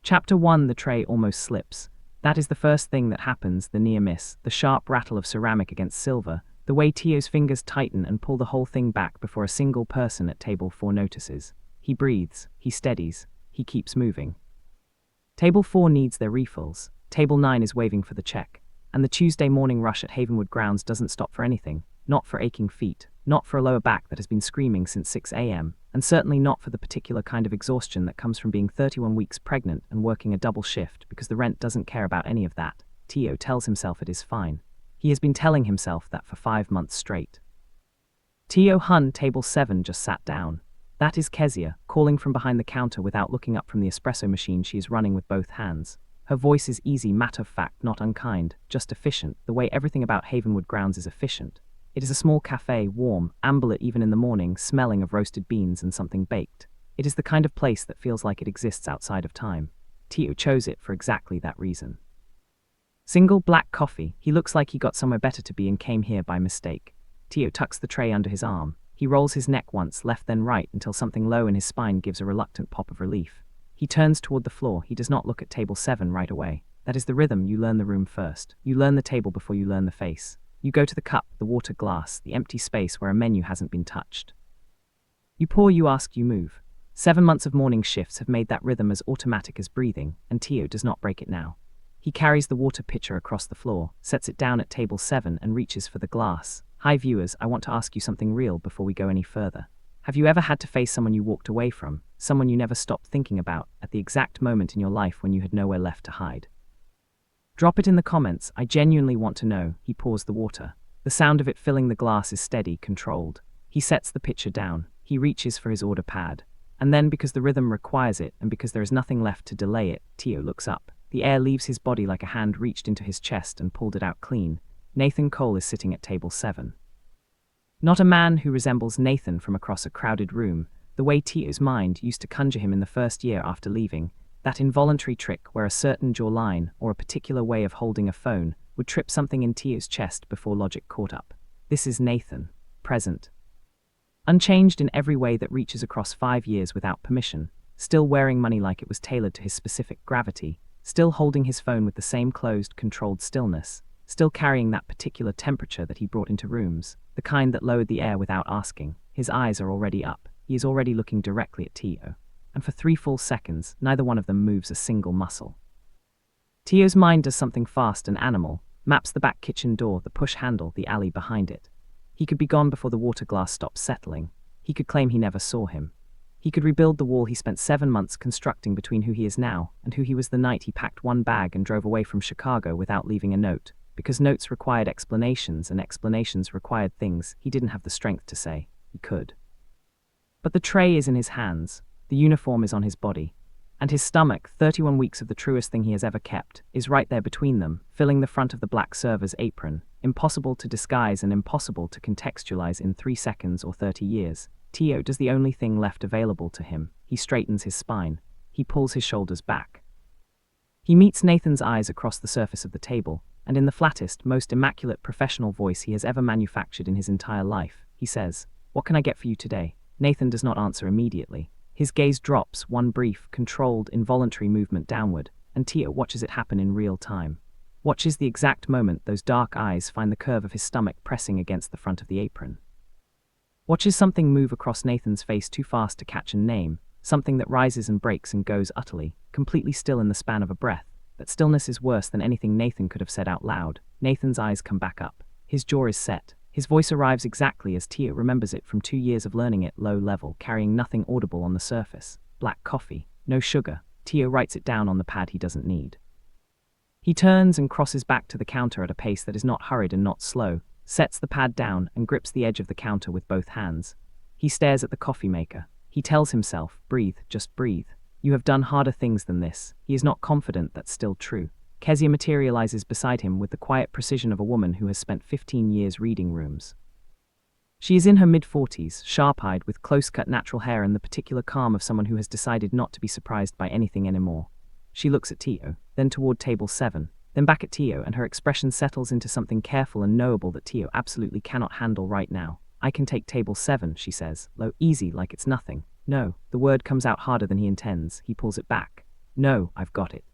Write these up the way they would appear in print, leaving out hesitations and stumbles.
Chapter 1. The tray almost slips. That is the first thing that happens, the near miss, the sharp rattle of ceramic against silver, the way Tio's fingers tighten and pull the whole thing back before a single person at table 4 notices. He breathes, he steadies, he keeps moving. Table 4 needs their refills. Table 9 is waving for the check. And the Tuesday morning rush at Havenwood Grounds doesn't stop for anything. Not for aching feet, not for a lower back that has been screaming since 6 a.m., and certainly not for the particular kind of exhaustion that comes from being 31 weeks pregnant and working a double shift, because the rent doesn't care about any of that. Tio tells himself it is fine. He has been telling himself that for 5 months straight. Tio Hun, table 7, just sat down. That is Kezia, calling from behind the counter without looking up from the espresso machine she is running with both hands. Her voice is easy, matter-of-fact, not unkind, just efficient, the way everything about Havenwood Grounds is efficient. It is a small cafe, warm, amberlit even in the morning, smelling of roasted beans and something baked. It is the kind of place that feels like it exists outside of time. Tio chose it for exactly that reason. Single black coffee. He looks like he got somewhere better to be and came here by mistake. Tio tucks the tray under his arm. He rolls his neck once, left then right, until something low in his spine gives a reluctant pop of relief. He turns toward the floor. He does not look at table 7 right away. That is the rhythm. You learn the room first. You learn the table before you learn the face. You go to the cup, the water glass, the empty space where a menu hasn't been touched. You pour, you ask, you move. 7 months of morning shifts have made that rhythm as automatic as breathing, and Tio does not break it now. He carries the water pitcher across the floor, sets it down at table 7 and reaches for the glass. Hi viewers, I want to ask you something real before we go any further. Have you ever had to face someone you walked away from, someone you never stopped thinking about, at the exact moment in your life when you had nowhere left to hide? Drop it in the comments, I genuinely want to know. He pours the water. The sound of it filling the glass is steady, controlled. He sets the pitcher down. He reaches for his order pad. And then, because the rhythm requires it, and because there is nothing left to delay it, Tio looks up. The air leaves his body like a hand reached into his chest and pulled it out clean. Nathan Cole is sitting at table 7. Not a man who resembles Nathan from across a crowded room, the way Tio's mind used to conjure him in the first year after leaving, that involuntary trick where a certain jawline or a particular way of holding a phone would trip something in Tio's chest before logic caught up. This is Nathan, present. Unchanged in every way that reaches across 5 years without permission, still wearing money like it was tailored to his specific gravity, still holding his phone with the same closed, controlled stillness, still carrying that particular temperature that he brought into rooms, the kind that lowered the air without asking. His eyes are already up. He is already looking directly at Tio. And for 3 full seconds, neither one of them moves a single muscle. Tio's mind does something fast and animal, maps the back kitchen door, the push handle, the alley behind it. He could be gone before the water glass stops settling. He could claim he never saw him. He could rebuild the wall he spent 7 months constructing between who he is now and who he was the night he packed one bag and drove away from Chicago without leaving a note, because notes required explanations and explanations required things he didn't have the strength to say he could. But the tray is in his hands. The uniform is on his body, and his stomach, 31 weeks of the truest thing he has ever kept, is right there between them, filling the front of the black server's apron, impossible to disguise and impossible to contextualize in 3 seconds or 30 years. Tio does the only thing left available to him. He straightens his spine. He pulls his shoulders back. He meets Nathan's eyes across the surface of the table, and in the flattest, most immaculate professional voice he has ever manufactured in his entire life, he says, "What can I get for you today?" Nathan does not answer immediately. His gaze drops, one brief, controlled, involuntary movement downward, and Tio watches it happen in real time. Watches the exact moment those dark eyes find the curve of his stomach pressing against the front of the apron. Watches something move across Nathan's face too fast to catch and name, something that rises and breaks and goes utterly, completely still in the span of a breath. That stillness is worse than anything Nathan could have said out loud. Nathan's eyes come back up. His jaw is set. His voice arrives exactly as Tio remembers it from 2 years of learning it low level, carrying nothing audible on the surface. Black coffee. No sugar. Tio writes it down on the pad he doesn't need. He turns and crosses back to the counter at a pace that is not hurried and not slow, sets the pad down and grips the edge of the counter with both hands. He stares at the coffee maker. He tells himself, breathe, just breathe. You have done harder things than this. He is not confident that's still true. Kezia materializes beside him with the quiet precision of a woman who has spent 15 years reading rooms. She is in her mid-40s, sharp-eyed, with close-cut natural hair and the particular calm of someone who has decided not to be surprised by anything anymore. She looks at Tio, then toward table 7, then back at Tio, and her expression settles into something careful and knowable that Tio absolutely cannot handle right now. I can take table 7, she says, low, easy, like it's nothing. No, the word comes out harder than he intends. He pulls it back. No, I've got it.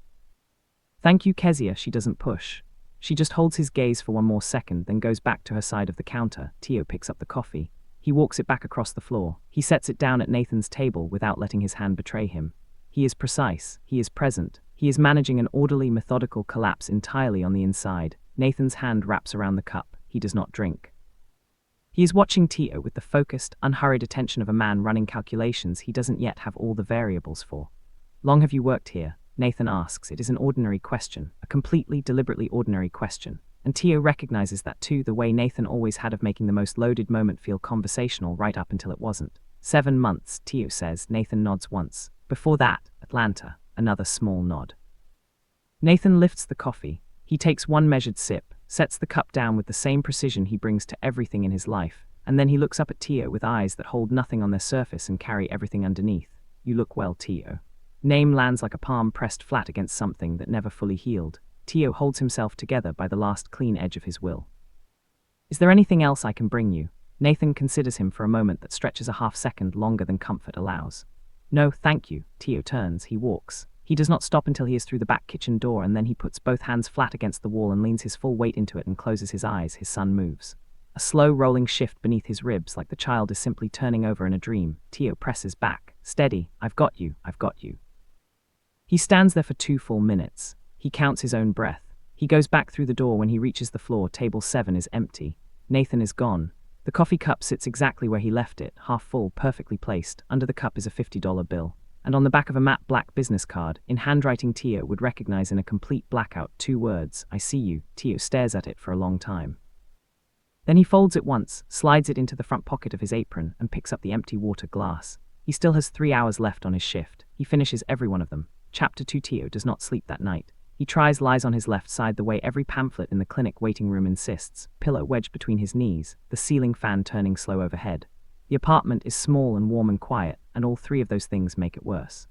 Thank you, Kezia. She doesn't push. She just holds his gaze for one more second, then goes back to her side of the counter. Tio picks up the coffee. He walks it back across the floor. He sets it down at Nathan's table without letting his hand betray him. He is precise. He is present. He is managing an orderly, methodical collapse entirely on the inside. Nathan's hand wraps around the cup. He does not drink. He is watching Tio with the focused, unhurried attention of a man running calculations he doesn't yet have all the variables for. Long have you worked here? Nathan asks. It is an ordinary question, a completely, deliberately ordinary question. And Tio recognizes that too, the way Nathan always had of making the most loaded moment feel conversational right up until it wasn't. 7 months, Tio says. Nathan nods once. Before that, Atlanta. Another small nod. Nathan lifts the coffee. He takes one measured sip, sets the cup down with the same precision he brings to everything in his life, and then he looks up at Tio with eyes that hold nothing on their surface and carry everything underneath. You look well, Tio. Name lands like a palm pressed flat against something that never fully healed. Tio holds himself together by the last clean edge of his will. Is there anything else I can bring you? Nathan considers him for a moment that stretches a half-second longer than comfort allows. No, thank you. Tio turns. He walks. He does not stop until he is through the back kitchen door, and then he puts both hands flat against the wall and leans his full weight into it and closes his eyes. His son moves. A slow rolling shift beneath his ribs, like the child is simply turning over in a dream. Tio presses back. Steady. I've got you. I've got you. He stands there for 2 full minutes. He counts his own breath. He goes back through the door. When he reaches the floor, table 7 is empty. Nathan is gone. The coffee cup sits exactly where he left it, half full, perfectly placed. Under the cup is a $50 bill. And on the back of a matte black business card, in handwriting Tio would recognize in a complete blackout, 2 words, I see you. Tio stares at it for a long time. Then he folds it once, slides it into the front pocket of his apron, and picks up the empty water glass. He still has 3 hours left on his shift. He finishes every one of them. Chapter 2. Tio does not sleep that night. He lies on his left side the way every pamphlet in the clinic waiting room insists, pillow wedged between his knees, the ceiling fan turning slow overhead. The apartment is small and warm and quiet, and all 3 of those things make it worse.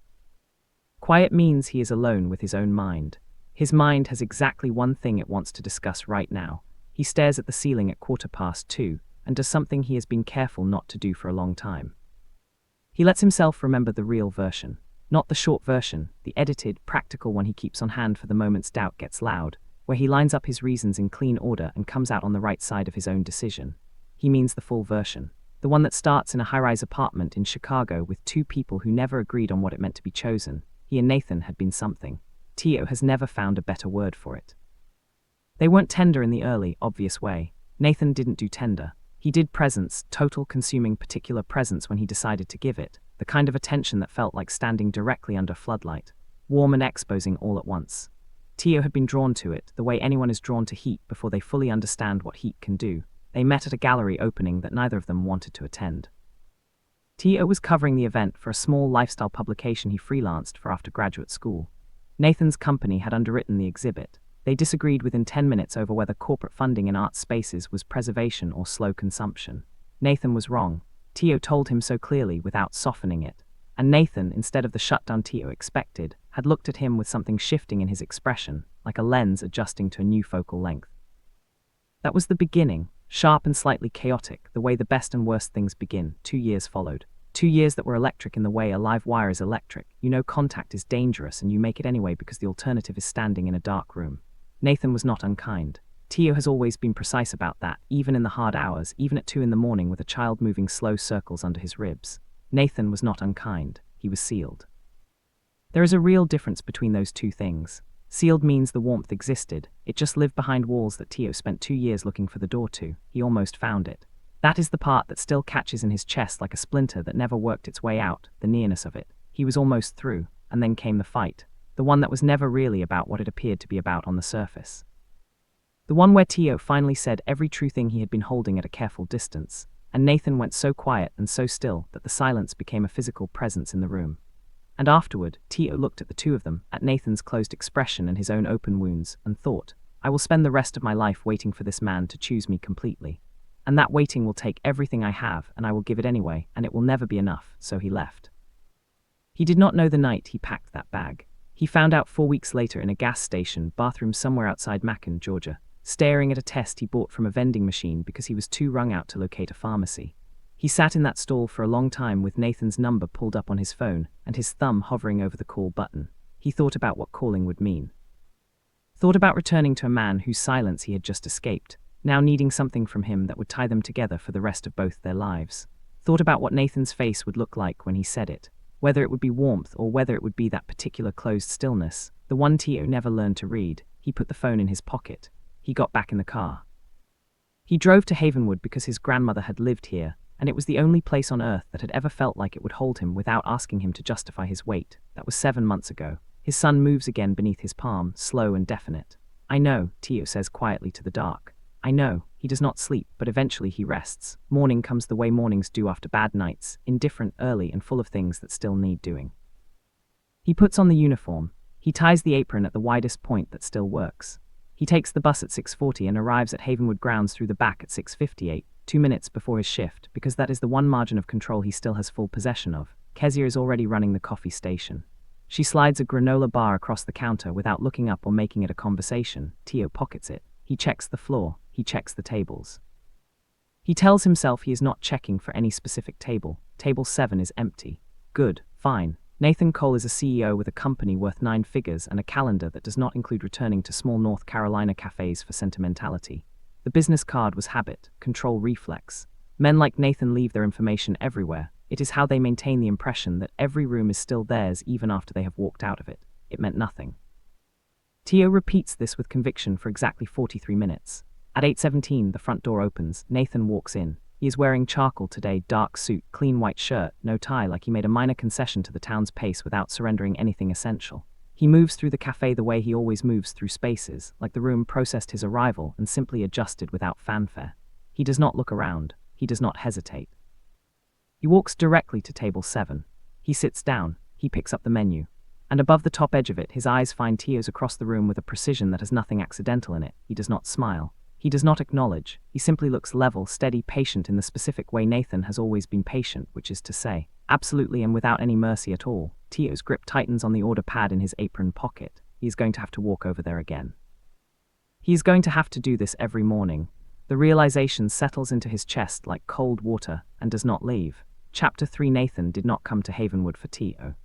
Quiet means he is alone with his own mind. His mind has exactly one thing it wants to discuss right now. He stares at the ceiling at 2:15 and does something he has been careful not to do for a long time. He lets himself remember the real version. Not the short version, the edited, practical one he keeps on hand for the moment's doubt gets loud, where he lines up his reasons in clean order and comes out on the right side of his own decision. He means the full version. The one that starts in a high-rise apartment in Chicago with 2 people who never agreed on what it meant to be chosen. He and Nathan had been something. Tio has never found a better word for it. They weren't tender in the early, obvious way. Nathan didn't do tender. He did presence, total, consuming, particular presence when he decided to give it. The kind of attention that felt like standing directly under floodlight, warm and exposing all at once. Tio had been drawn to it, the way anyone is drawn to heat before they fully understand what heat can do. They met at a gallery opening that neither of them wanted to attend. Tio was covering the event for a small lifestyle publication he freelanced for after graduate school. Nathan's company had underwritten the exhibit. They disagreed within 10 minutes over whether corporate funding in art spaces was preservation or slow consumption. Nathan was wrong. Tio told him so clearly without softening it. And Nathan, instead of the shutdown Tio expected, had looked at him with something shifting in his expression, like a lens adjusting to a new focal length. That was the beginning, sharp and slightly chaotic, the way the best and worst things begin. 2 years followed. 2 years that were electric in the way a live wire is electric. You know contact is dangerous and you make it anyway because the alternative is standing in a dark room. Nathan was not unkind. Tio has always been precise about that, even in the hard hours, even at 2 a.m. with a child moving slow circles under his ribs. Nathan was not unkind. He was sealed. There is a real difference between those 2 things. Sealed means the warmth existed. It just lived behind walls that Tio spent 2 years looking for the door to. He almost found it. That is the part that still catches in his chest like a splinter that never worked its way out, the nearness of it. He was almost through, and then came the fight. The one that was never really about what it appeared to be about on the surface. The one where Tio finally said every true thing he had been holding at a careful distance, and Nathan went so quiet and so still that the silence became a physical presence in the room. And afterward, Tio looked at the 2 of them, at Nathan's closed expression and his own open wounds, and thought, I will spend the rest of my life waiting for this man to choose me completely. And that waiting will take everything I have, and I will give it anyway, and it will never be enough, so he left. He did not know the night he packed that bag. He found out 4 weeks later in a gas station bathroom somewhere outside Macon, Georgia, staring at a test he bought from a vending machine because he was too wrung out to locate a pharmacy. He sat in that stall for a long time with Nathan's number pulled up on his phone and his thumb hovering over the call button. He thought about what calling would mean. Thought about returning to a man whose silence he had just escaped, now needing something from him that would tie them together for the rest of both their lives. Thought about what Nathan's face would look like when he said it, whether it would be warmth or whether it would be that particular closed stillness, the one Tio never learned to read. He put the phone in his pocket. He got back in the car. He drove to Havenwood because his grandmother had lived here, and it was the only place on earth that had ever felt like it would hold him without asking him to justify his weight. That was 7 months ago. His sun moves again beneath his palm, slow and definite. I know, Tio says quietly to the dark. I know. He does not sleep, but eventually he rests. Morning comes the way mornings do after bad nights, indifferent, early, and full of things that still need doing. He puts on the uniform. He ties the apron at the widest point that still works. He takes the bus at 6:40 and arrives at Havenwood grounds through the back at 6:58, 2 minutes before his shift, because that is the one margin of control he still has full possession of. Kezia is already running the coffee station. She slides a granola bar across the counter without looking up or making it a conversation. Tio pockets it. He checks the floor. He checks the tables. He tells himself he is not checking for any specific table. Table 7 is empty. Good, fine. Nathan Cole is a CEO with a company worth 9 figures and a calendar that does not include returning to small North Carolina cafes for sentimentality. The business card was habit, control reflex. Men like Nathan leave their information everywhere. It is how they maintain the impression that every room is still theirs even after they have walked out of it. It meant nothing. Tio repeats this with conviction for exactly 43 minutes. At 8:17, the front door opens. Nathan walks in. He is wearing charcoal today, dark suit, clean white shirt, no tie, like he made a minor concession to the town's pace without surrendering anything essential. He moves through the cafe the way he always moves through spaces, like the room processed his arrival and simply adjusted without fanfare. He does not look around. He does not hesitate. He walks directly to table 7. He sits down. He picks up the menu. And above the top edge of it, his eyes find Tio's across the room with a precision that has nothing accidental in it. He does not smile. He does not acknowledge. He simply looks level, steady, patient in the specific way Nathan has always been patient, which is to say, absolutely and without any mercy at all. Tio's grip tightens on the order pad in his apron pocket. He is going to have to walk over there again. He is going to have to do this every morning. The realization settles into his chest like cold water and does not leave. Chapter 3. Nathan did not come to Havenwood for Tio.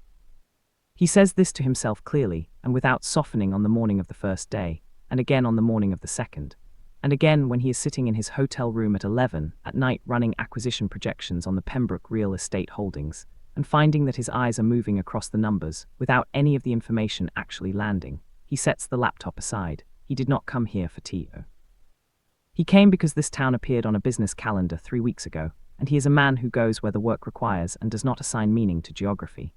He says this to himself clearly and without softening on the morning of the first day, and again on the morning of the second. And again when he is sitting in his hotel room at 11 at night running acquisition projections on the Pembroke real estate holdings, and finding that his eyes are moving across the numbers without any of the information actually landing. He sets the laptop aside. He did not come here for Tio. He came because this town appeared on a business calendar 3 weeks ago, and he is a man who goes where the work requires and does not assign meaning to geography.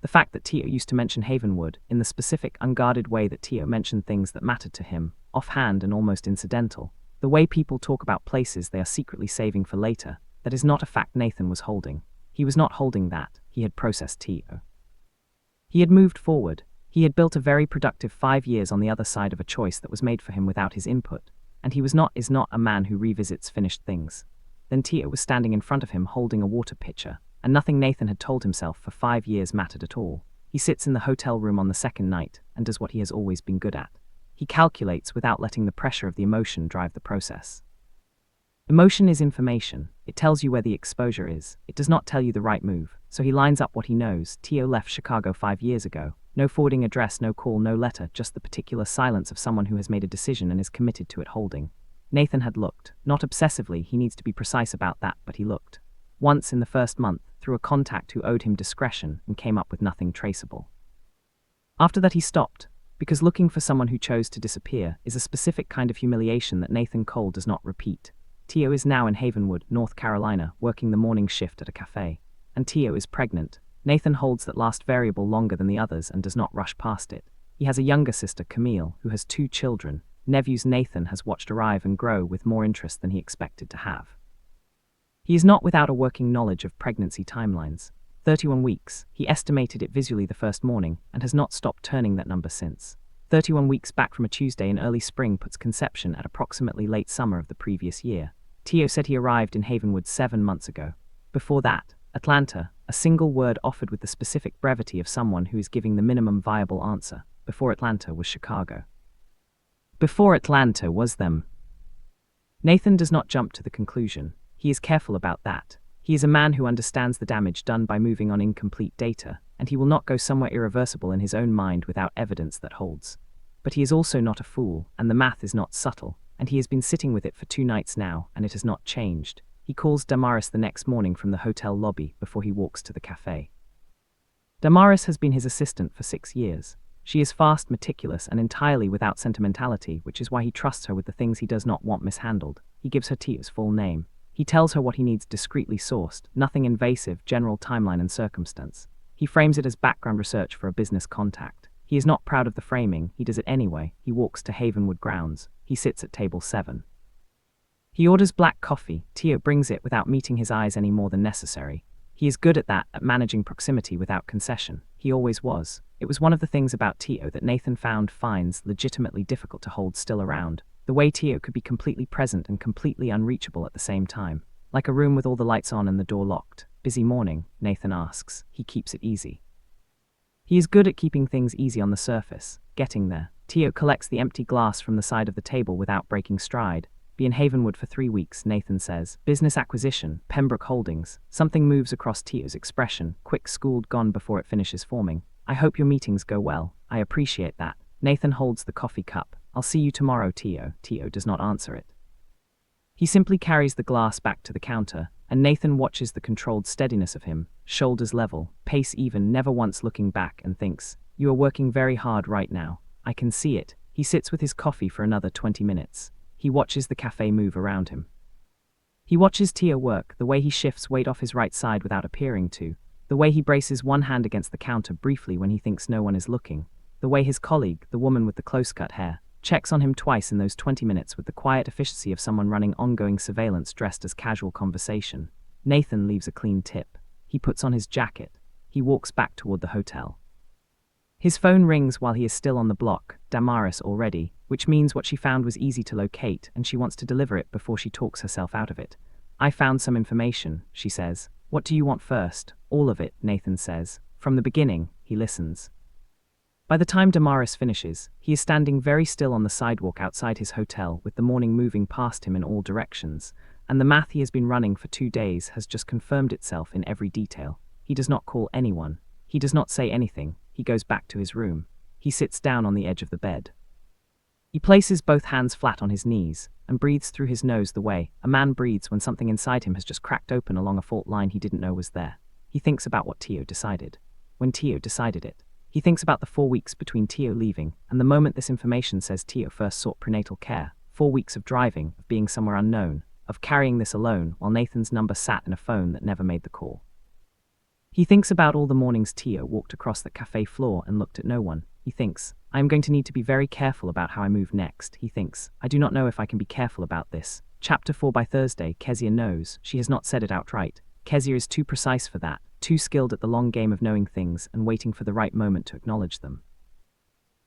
The fact that Tio used to mention Havenwood in the specific, unguarded way that Tio mentioned things that mattered to him, offhand and almost incidental, the way people talk about places they are secretly saving for later, that is not a fact Nathan was holding. He was not holding that. He had processed Tio. He had moved forward. He had built a very productive 5 years on the other side of a choice that was made for him without his input, and he is not a man who revisits finished things. Then Tio was standing in front of him holding a water pitcher, and nothing Nathan had told himself for 5 years mattered at all. He sits in the hotel room on the second night and does what he has always been good at. He calculates without letting the pressure of the emotion drive the process. Emotion is information. It tells you where the exposure is. It does not tell you the right move. So he lines up what he knows. Tio left Chicago 5 years ago. No forwarding address, no call, no letter, just the particular silence of someone who has made a decision and is committed to it holding. Nathan had looked. Not obsessively, he needs to be precise about that, but he looked. Once in the first month, through a contact who owed him discretion and came up with nothing traceable. After that he stopped, because looking for someone who chose to disappear is a specific kind of humiliation that Nathan Cole does not repeat. Tio is now in Havenwood, North Carolina, working the morning shift at a cafe. And Tio is pregnant. Nathan holds that last variable longer than the others and does not rush past it. He has a younger sister, Camille, who has 2 children. Nephews Nathan has watched arrive and grow with more interest than he expected to have. He is not without a working knowledge of pregnancy timelines. 31 weeks, he estimated it visually the first morning, and has not stopped turning that number since. 31 weeks back from a Tuesday in early spring puts conception at approximately late summer of the previous year. Tio said he arrived in Havenwood 7 months ago. Before that, Atlanta, a single word offered with the specific brevity of someone who is giving the minimum viable answer. Before Atlanta was Chicago. Before Atlanta was them. Nathan does not jump to the conclusion. He is careful about that. He is a man who understands the damage done by moving on incomplete data. and he will not go somewhere irreversible in his own mind without evidence that holds. But he is also not a fool, and the math is not subtle, and he has been sitting with it for 2 nights now, and it has not changed. He calls Damaris the next morning from the hotel lobby before he walks to the cafe. Damaris has been his assistant for 6 years. She is fast, meticulous, and entirely without sentimentality, which is why he trusts her with the things he does not want mishandled. He gives her Tio's full name. He tells her what he needs discreetly sourced, nothing invasive, general timeline and circumstance. He frames it as background research for a business contact. He is not proud of the framing, he does it anyway. He walks to Havenwood Grounds. He sits at table 7. He orders black coffee. Tio brings it without meeting his eyes any more than necessary. He is good at that, at managing proximity without concession. He always was. It was one of the things about Tio that Nathan finds legitimately difficult to hold still around. The way Tio could be completely present and completely unreachable at the same time. Like a room with all the lights on and the door locked. Busy morning, Nathan asks. He keeps it easy. He is good at keeping things easy on the surface. Getting there. Tio collects the empty glass from the side of the table without breaking stride. Be in Havenwood for 3 weeks, Nathan says. Business acquisition, Pembroke Holdings. Something moves across Tio's expression. Quick, schooled, gone before it finishes forming. I hope your meetings go well. I appreciate that. Nathan holds the coffee cup. I'll see you tomorrow, Tio. Tio does not answer it. He simply carries the glass back to the counter, and Nathan watches the controlled steadiness of him, shoulders level, pace even, never once looking back, and thinks, you are working very hard right now. I can see it. He sits with his coffee for another 20 minutes. He watches the cafe move around him. He watches Tio work, the way he shifts weight off his right side without appearing to, the way he braces one hand against the counter briefly when he thinks no one is looking, the way his colleague, the woman with the close-cut hair, checks on him twice in those 20 minutes with the quiet efficiency of someone running ongoing surveillance dressed as casual conversation. Nathan leaves a clean tip. He puts on his jacket. He walks back toward the hotel. His phone rings while he is still on the block, Damaris already, which means what she found was easy to locate and she wants to deliver it before she talks herself out of it. I found some information, she says. What do you want first? All of it, Nathan says. From the beginning, he listens. By the time Damaris finishes, he is standing very still on the sidewalk outside his hotel with the morning moving past him in all directions, and the math he has been running for 2 days has just confirmed itself in every detail. He does not call anyone. He does not say anything. He goes back to his room. He sits down on the edge of the bed. He places both hands flat on his knees and breathes through his nose the way a man breathes when something inside him has just cracked open along a fault line he didn't know was there. He thinks about what Tio decided. When Tio decided it. He thinks about the 4 weeks between Tio leaving and the moment this information says Tio first sought prenatal care. 4 weeks of driving, of being somewhere unknown, of carrying this alone while Nathan's number sat in a phone that never made the call. He thinks about all the mornings Tio walked across the cafe floor and looked at no one. He thinks, I am going to need to be very careful about how I move next. He thinks, I do not know if I can be careful about this. Chapter 4 by Thursday, Kezia knows. She has not said it outright. Kezia is too precise for that, too skilled at the long game of knowing things and waiting for the right moment to acknowledge them.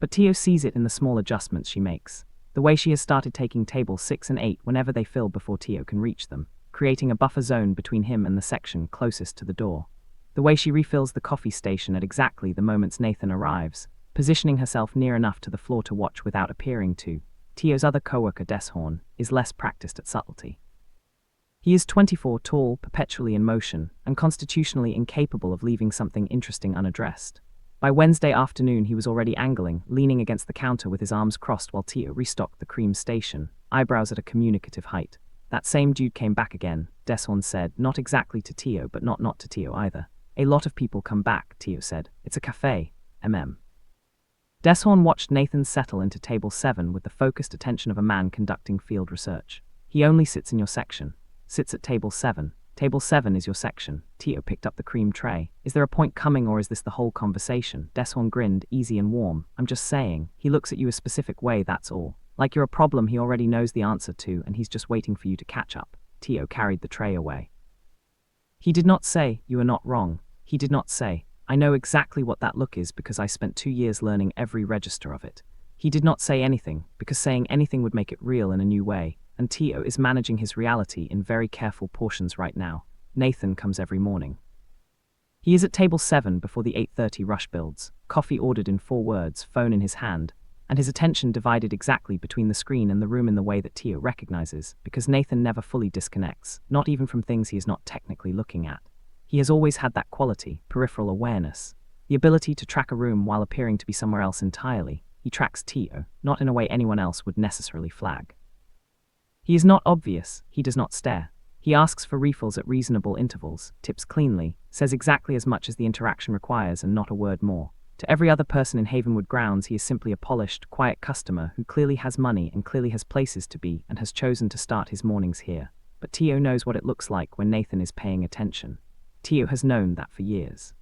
But Tio sees it in the small adjustments she makes. The way she has started taking tables 6 and 8 whenever they fill before Tio can reach them, creating a buffer zone between him and the section closest to the door. The way she refills the coffee station at exactly the moments Nathan arrives, positioning herself near enough to the floor to watch without appearing to. Tio's other coworker, Deshorn, is less practiced at subtlety. He is 24, tall, perpetually in motion, and constitutionally incapable of leaving something interesting unaddressed. By Wednesday afternoon he was already angling, leaning against the counter with his arms crossed while Tio restocked the cream station, eyebrows at a communicative height. That same dude came back again, Deshorn said, not exactly to Tio but not to Tio either. A lot of people come back, Tio said. It's a cafe. Deshorn watched Nathan settle into table 7 with the focused attention of a man conducting field research. He only sits in your section. Sits at table 7. Table 7 is your section. Tio picked up the cream tray. Is there a point coming or is this the whole conversation? Deshorn grinned, easy and warm. I'm just saying. He looks at you a specific way, that's all. Like you're a problem he already knows the answer to and he's just waiting for you to catch up. Tio carried the tray away. He did not say, you are not wrong. He did not say, I know exactly what that look is because I spent 2 years learning every register of it. He did not say anything, because saying anything would make it real in a new way, and Tio is managing his reality in very careful portions right now. Nathan comes every morning. He is at table 7 before the 8:30 rush builds, coffee ordered in 4 words, phone in his hand, and his attention divided exactly between the screen and the room in the way that Tio recognizes, because Nathan never fully disconnects, not even from things he is not technically looking at. He has always had that quality, peripheral awareness. The ability to track a room while appearing to be somewhere else entirely. He tracks Tio, not in a way anyone else would necessarily flag. He is not obvious, he does not stare. He asks for refills at reasonable intervals, tips cleanly, says exactly as much as the interaction requires and not a word more. To every other person in Havenwood grounds, he is simply a polished, quiet customer who clearly has money and clearly has places to be and has chosen to start his mornings here. But Tio knows what it looks like when Nathan is paying attention. Tio has known that for years.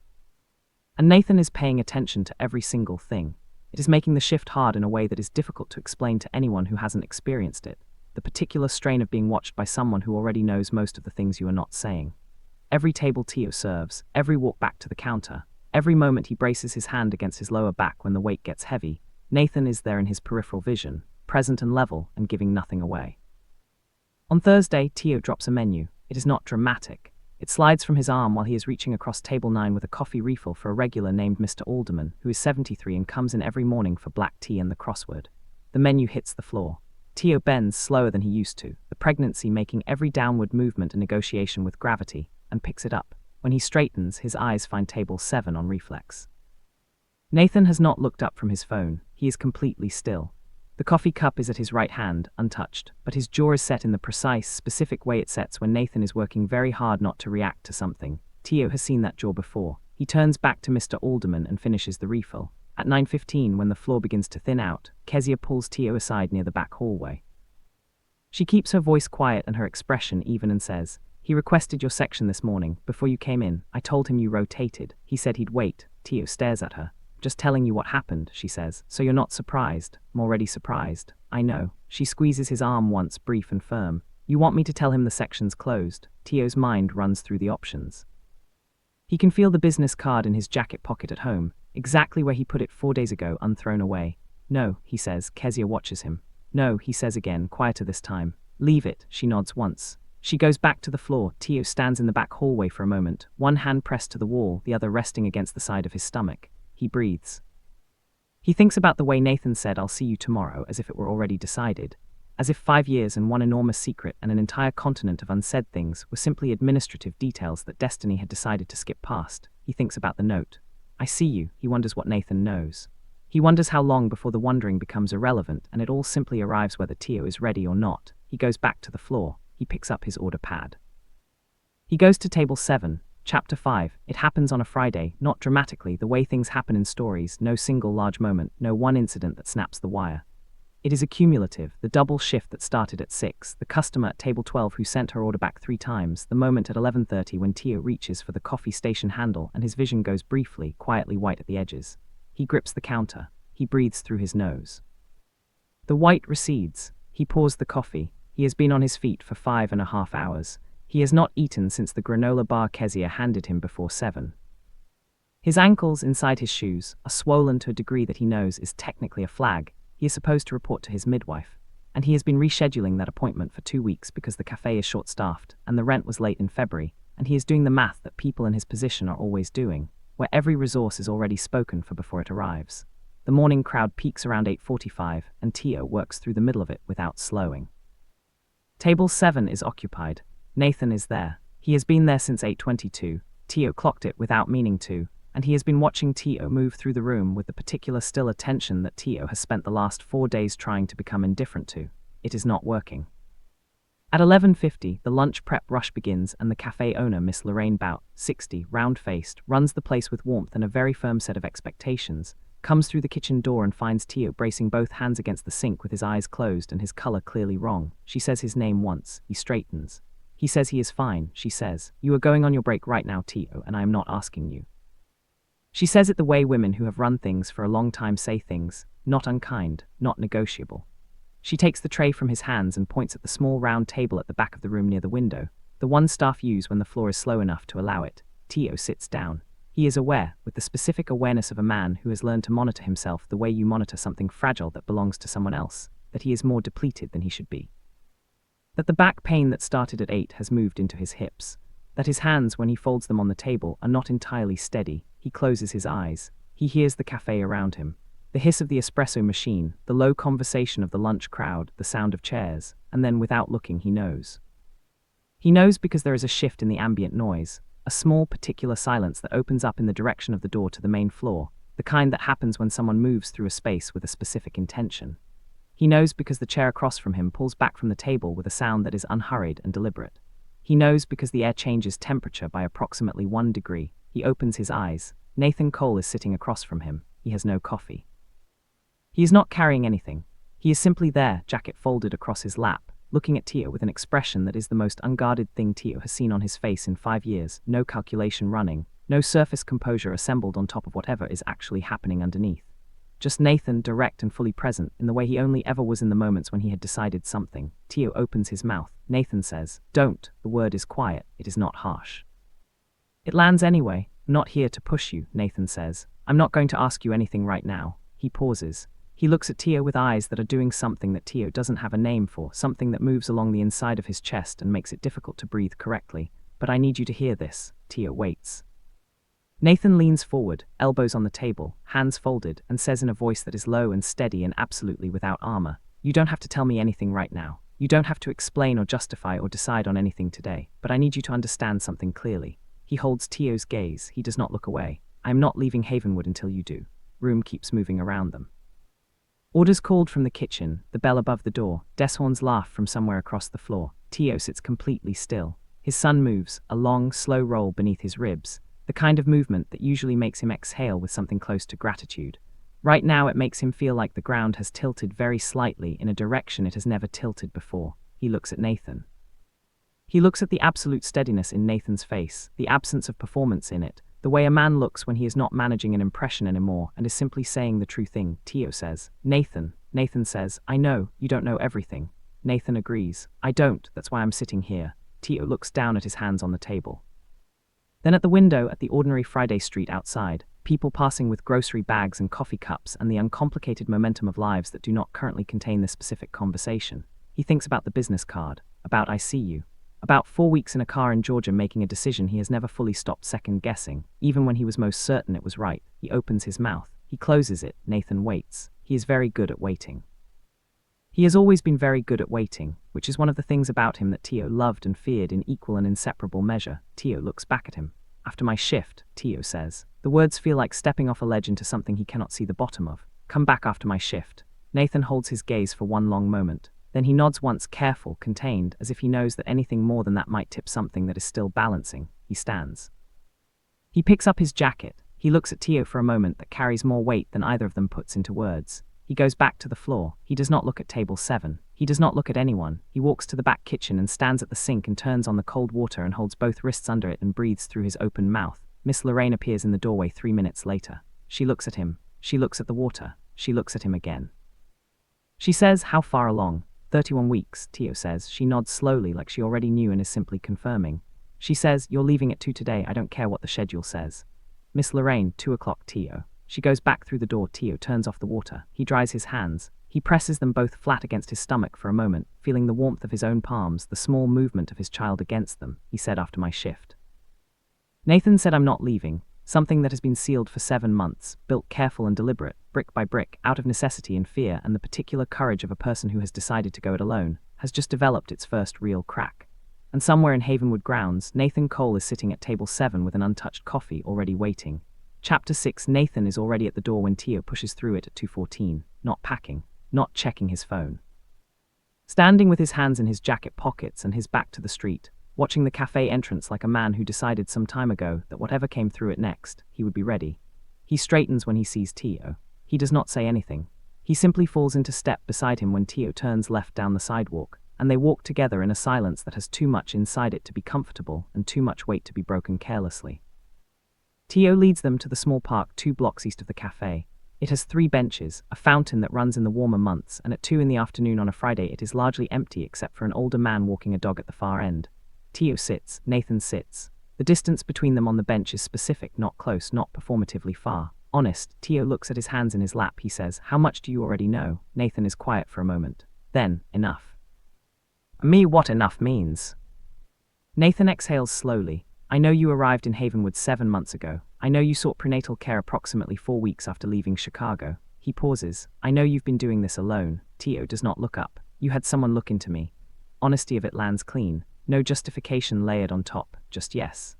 And Nathan is paying attention to every single thing. It is making the shift hard in a way that is difficult to explain to anyone who hasn't experienced it. The particular strain of being watched by someone who already knows most of the things you are not saying. Every table Tio serves, every walk back to the counter, every moment he braces his hand against his lower back when the weight gets heavy, Nathan is there in his peripheral vision, present and level and giving nothing away. On Thursday, Tio drops a menu. It is not dramatic. It slides from his arm while he is reaching across table 9 with a coffee refill for a regular named Mr. Alderman, who is 73 and comes in every morning for black tea and the crossword. The menu hits the floor. Tio bends slower than he used to, the pregnancy making every downward movement a negotiation with gravity, and picks it up. When he straightens, his eyes find table 7 on reflex. Nathan has not looked up from his phone. He is completely still. The coffee cup is at his right hand, untouched, but his jaw is set in the precise, specific way it sets when Nathan is working very hard not to react to something. Tio has seen that jaw before. He turns back to Mr. Alderman and finishes the refill. At 9:15, when the floor begins to thin out, Kezia pulls Tio aside near the back hallway. She keeps her voice quiet and her expression even and says, "He requested your section this morning. Before you came in, I told him you rotated. He said he'd wait." Tio stares at her. "Just telling you what happened," she says. "So you're not surprised?" "I'm already surprised." "I know." She squeezes his arm once, brief and firm. "You want me to tell him the section's closed?" Tio's mind runs through the options. He can feel the business card in his jacket pocket at home, exactly where he put it 4 days ago, unthrown away. "No," he says. Kezia watches him. "No," he says again, quieter this time. "Leave it." She nods once. She goes back to the floor. Tio stands in the back hallway for a moment, one hand pressed to the wall, the other resting against the side of his stomach. He breathes. He thinks about the way Nathan said, "I'll see you tomorrow," as if it were already decided. As if 5 years and one enormous secret and an entire continent of unsaid things were simply administrative details that destiny had decided to skip past. He thinks about the note. "I see you." He wonders what Nathan knows. He wonders how long before the wondering becomes irrelevant and it all simply arrives whether Tio is ready or not. He goes back to the floor. He picks up his order pad. He goes to table 7. Chapter 5. It happens on a Friday, not dramatically, the way things happen in stories, no single large moment, no one incident that snaps the wire. It is accumulative, the double shift that started at 6, the customer at table 12 who sent her order back 3 times, the moment at 11:30 when Tio reaches for the coffee station handle and his vision goes briefly, quietly white at the edges. He grips the counter. He breathes through his nose. The white recedes. He pours the coffee. He has been on his feet for 5.5 hours. He has not eaten since the granola bar Kezia handed him before 7. His ankles inside his shoes are swollen to a degree that he knows is technically a flag. He is supposed to report to his midwife, and he has been rescheduling that appointment for 2 weeks because the cafe is short-staffed and the rent was late in February, and he is doing the math that people in his position are always doing, where every resource is already spoken for before it arrives. The morning crowd peaks around 8:45, and Tio works through the middle of it without slowing. Table 7 is occupied. Nathan is there. He has been there since 8:22. Tio clocked it without meaning to, and he has been watching Tio move through the room with the particular still attention that Tio has spent the last 4 days trying to become indifferent to. It is not working. At 11:50, the lunch prep rush begins and the cafe owner, Miss Lorraine Bout, 60, round-faced, runs the place with warmth and a very firm set of expectations, comes through the kitchen door and finds Tio bracing both hands against the sink with his eyes closed and his color clearly wrong. She says his name once. He straightens. He says he is fine. She says, "You are going on your break right now, Tio, and I am not asking you." She says it the way women who have run things for a long time say things, not unkind, not negotiable. She takes the tray from his hands and points at the small round table at the back of the room near the window, the one staff use when the floor is slow enough to allow it. Tio sits down. He is aware, with the specific awareness of a man who has learned to monitor himself the way you monitor something fragile that belongs to someone else, that he is more depleted than he should be. That the back pain that started at 8 has moved into his hips. That his hands, when he folds them on the table, are not entirely steady. He closes his eyes. He hears the cafe around him. The hiss of the espresso machine, the low conversation of the lunch crowd, the sound of chairs, and then without looking he knows. He knows because there is a shift in the ambient noise. a small, particular silence that opens up in the direction of the door to the main floor, the kind that happens when someone moves through a space with a specific intention. He knows because the chair across from him pulls back from the table with a sound that is unhurried and deliberate. He knows because the air changes temperature by approximately 1 degree. He opens his eyes. Nathan Cole is sitting across from him. He has no coffee. He is not carrying anything. He is simply there, jacket folded across his lap, looking at Tio with an expression that is the most unguarded thing Tio has seen on his face in 5 years, no calculation running, no surface composure assembled on top of whatever is actually happening underneath. Just Nathan, direct and fully present, in the way he only ever was in the moments when he had decided something. Tio opens his mouth. Nathan says, "Don't." The word is quiet. It is not harsh. It lands anyway. "I'm not here to push you," Nathan says. "I'm not going to ask you anything right now." He pauses. He looks at Tio with eyes that are doing something that Tio doesn't have a name for, something that moves along the inside of his chest and makes it difficult to breathe correctly. "But I need you to hear this." Tio waits. Nathan leans forward, elbows on the table, hands folded, and says in a voice that is low and steady and absolutely without armor, "You don't have to tell me anything right now. You don't have to explain or justify or decide on anything today, but I need you to understand something clearly." He holds Tio's gaze. He does not look away. "I am not leaving Havenwood until you do." Room keeps moving around them. Orders called from the kitchen, the bell above the door, Deshorn's laugh from somewhere across the floor. Tio sits completely still. His son moves, a long, slow roll beneath his ribs, the kind of movement that usually makes him exhale with something close to gratitude. Right now it makes him feel like the ground has tilted very slightly in a direction it has never tilted before. He looks at Nathan. He looks at the absolute steadiness in Nathan's face, the absence of performance in it, the way a man looks when he is not managing an impression anymore and is simply saying the true thing. Tio says, "Nathan." Nathan says, "I know, you don't know everything." Nathan agrees. "I don't, that's why I'm sitting here." Tio looks down at his hands on the table. Then at the window at the ordinary Friday street outside, people passing with grocery bags and coffee cups and the uncomplicated momentum of lives that do not currently contain this specific conversation. He thinks about the business card, about "I see you." About 4 weeks in a car in Georgia making a decision he has never fully stopped second-guessing, even when he was most certain it was right. He opens his mouth. He closes it. Nathan waits. He is very good at waiting. He has always been very good at waiting, which is one of the things about him that Tio loved and feared in equal and inseparable measure. Tio looks back at him. "After my shift," Tio says. The words feel like stepping off a ledge into something he cannot see the bottom of. "Come back after my shift." Nathan holds his gaze for one long moment. Then he nods once, careful, contained, as if he knows that anything more than that might tip something that is still balancing. He stands. He picks up his jacket. He looks at Tio for a moment that carries more weight than either of them puts into words. He goes back to the floor. He does not look at table 7. He does not look at anyone. He walks to the back kitchen and stands at the sink and turns on the cold water and holds both wrists under it and breathes through his open mouth. Miss Lorraine appears in the doorway 3 minutes later. She looks at him. She looks at the water. She looks at him again. She says, "How far along?" 31 weeks, Tio says. She nods slowly like she already knew and is simply confirming. She says, "You're leaving at 2 today. I don't care what the schedule says." Miss Lorraine, 2 o'clock, Tio. She goes back through the door. Tio turns off the water. He dries his hands. He presses them both flat against his stomach for a moment, feeling the warmth of his own palms, the small movement of his child against them. He said, "After my shift." Nathan said, "I'm not leaving." Something that has been sealed for 7 months, built careful and deliberate, brick by brick, out of necessity and fear and the particular courage of a person who has decided to go it alone, has just developed its first real crack. And somewhere in Havenwood grounds, Nathan Cole is sitting at table 7 with an untouched coffee already waiting. Chapter 6. Nathan is already at the door when Tio pushes through it at 2:14, not packing, not checking his phone. Standing with his hands in his jacket pockets and his back to the street, watching the cafe entrance like a man who decided some time ago that whatever came through it next, he would be ready. He straightens when he sees Tio. He does not say anything. He simply falls into step beside him when Tio turns left down the sidewalk, and they walk together in a silence that has too much inside it to be comfortable and too much weight to be broken carelessly. Tio leads them to the small park 2 blocks east of the cafe. It has 3 benches, a fountain that runs in the warmer months, and at 2 in the afternoon on a Friday it is largely empty except for an older man walking a dog at the far end. Tio sits, Nathan sits. The distance between them on the bench is specific, not close, not performatively far. Honest. Tio looks at his hands in his lap. He says, "How much do you already know?" Nathan is quiet for a moment. Then, "Enough." Me, what enough means. Nathan exhales slowly. "I know you arrived in Havenwood 7 months ago. I know you sought prenatal care approximately 4 weeks after leaving Chicago." He pauses. "I know you've been doing this alone." Tio does not look up. "You had someone look into me." Honesty of it lands clean. No justification layered on top, just yes.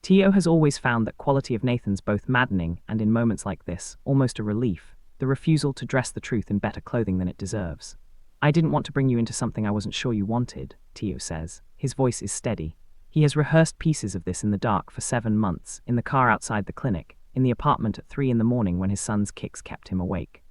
Tio has always found that quality of Nathan's both maddening and, in moments like this, almost a relief, the refusal to dress the truth in better clothing than it deserves. I didn't want to bring you into something I wasn't sure you wanted, Tio says. His voice is steady. He has rehearsed pieces of this in the dark for 7 months, in the car outside the clinic, in the apartment at 3 in the morning when his son's kicks kept him awake.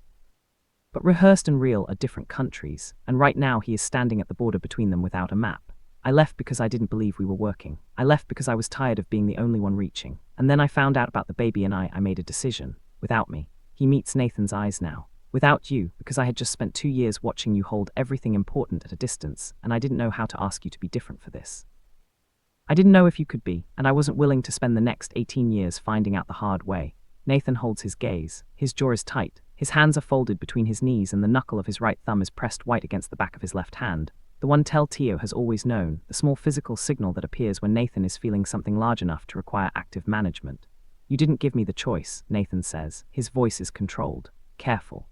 But rehearsed and real are different countries, and right now he is standing at the border between them without a map. I left because I didn't believe we were working. I left because I was tired of being the only one reaching. And then I found out about the baby and I made a decision. Without me. He meets Nathan's eyes now. Without you, because I had just spent 2 years watching you hold everything important at a distance, and I didn't know how to ask you to be different for this. I didn't know if you could be, and I wasn't willing to spend the next 18 years finding out the hard way. Nathan holds his gaze. His jaw is tight. His hands are folded between his knees and the knuckle of his right thumb is pressed white against the back of his left hand. The one tell Tio has always known, the small physical signal that appears when Nathan is feeling something large enough to require active management. You didn't give me the choice, Nathan says. His voice is controlled, careful.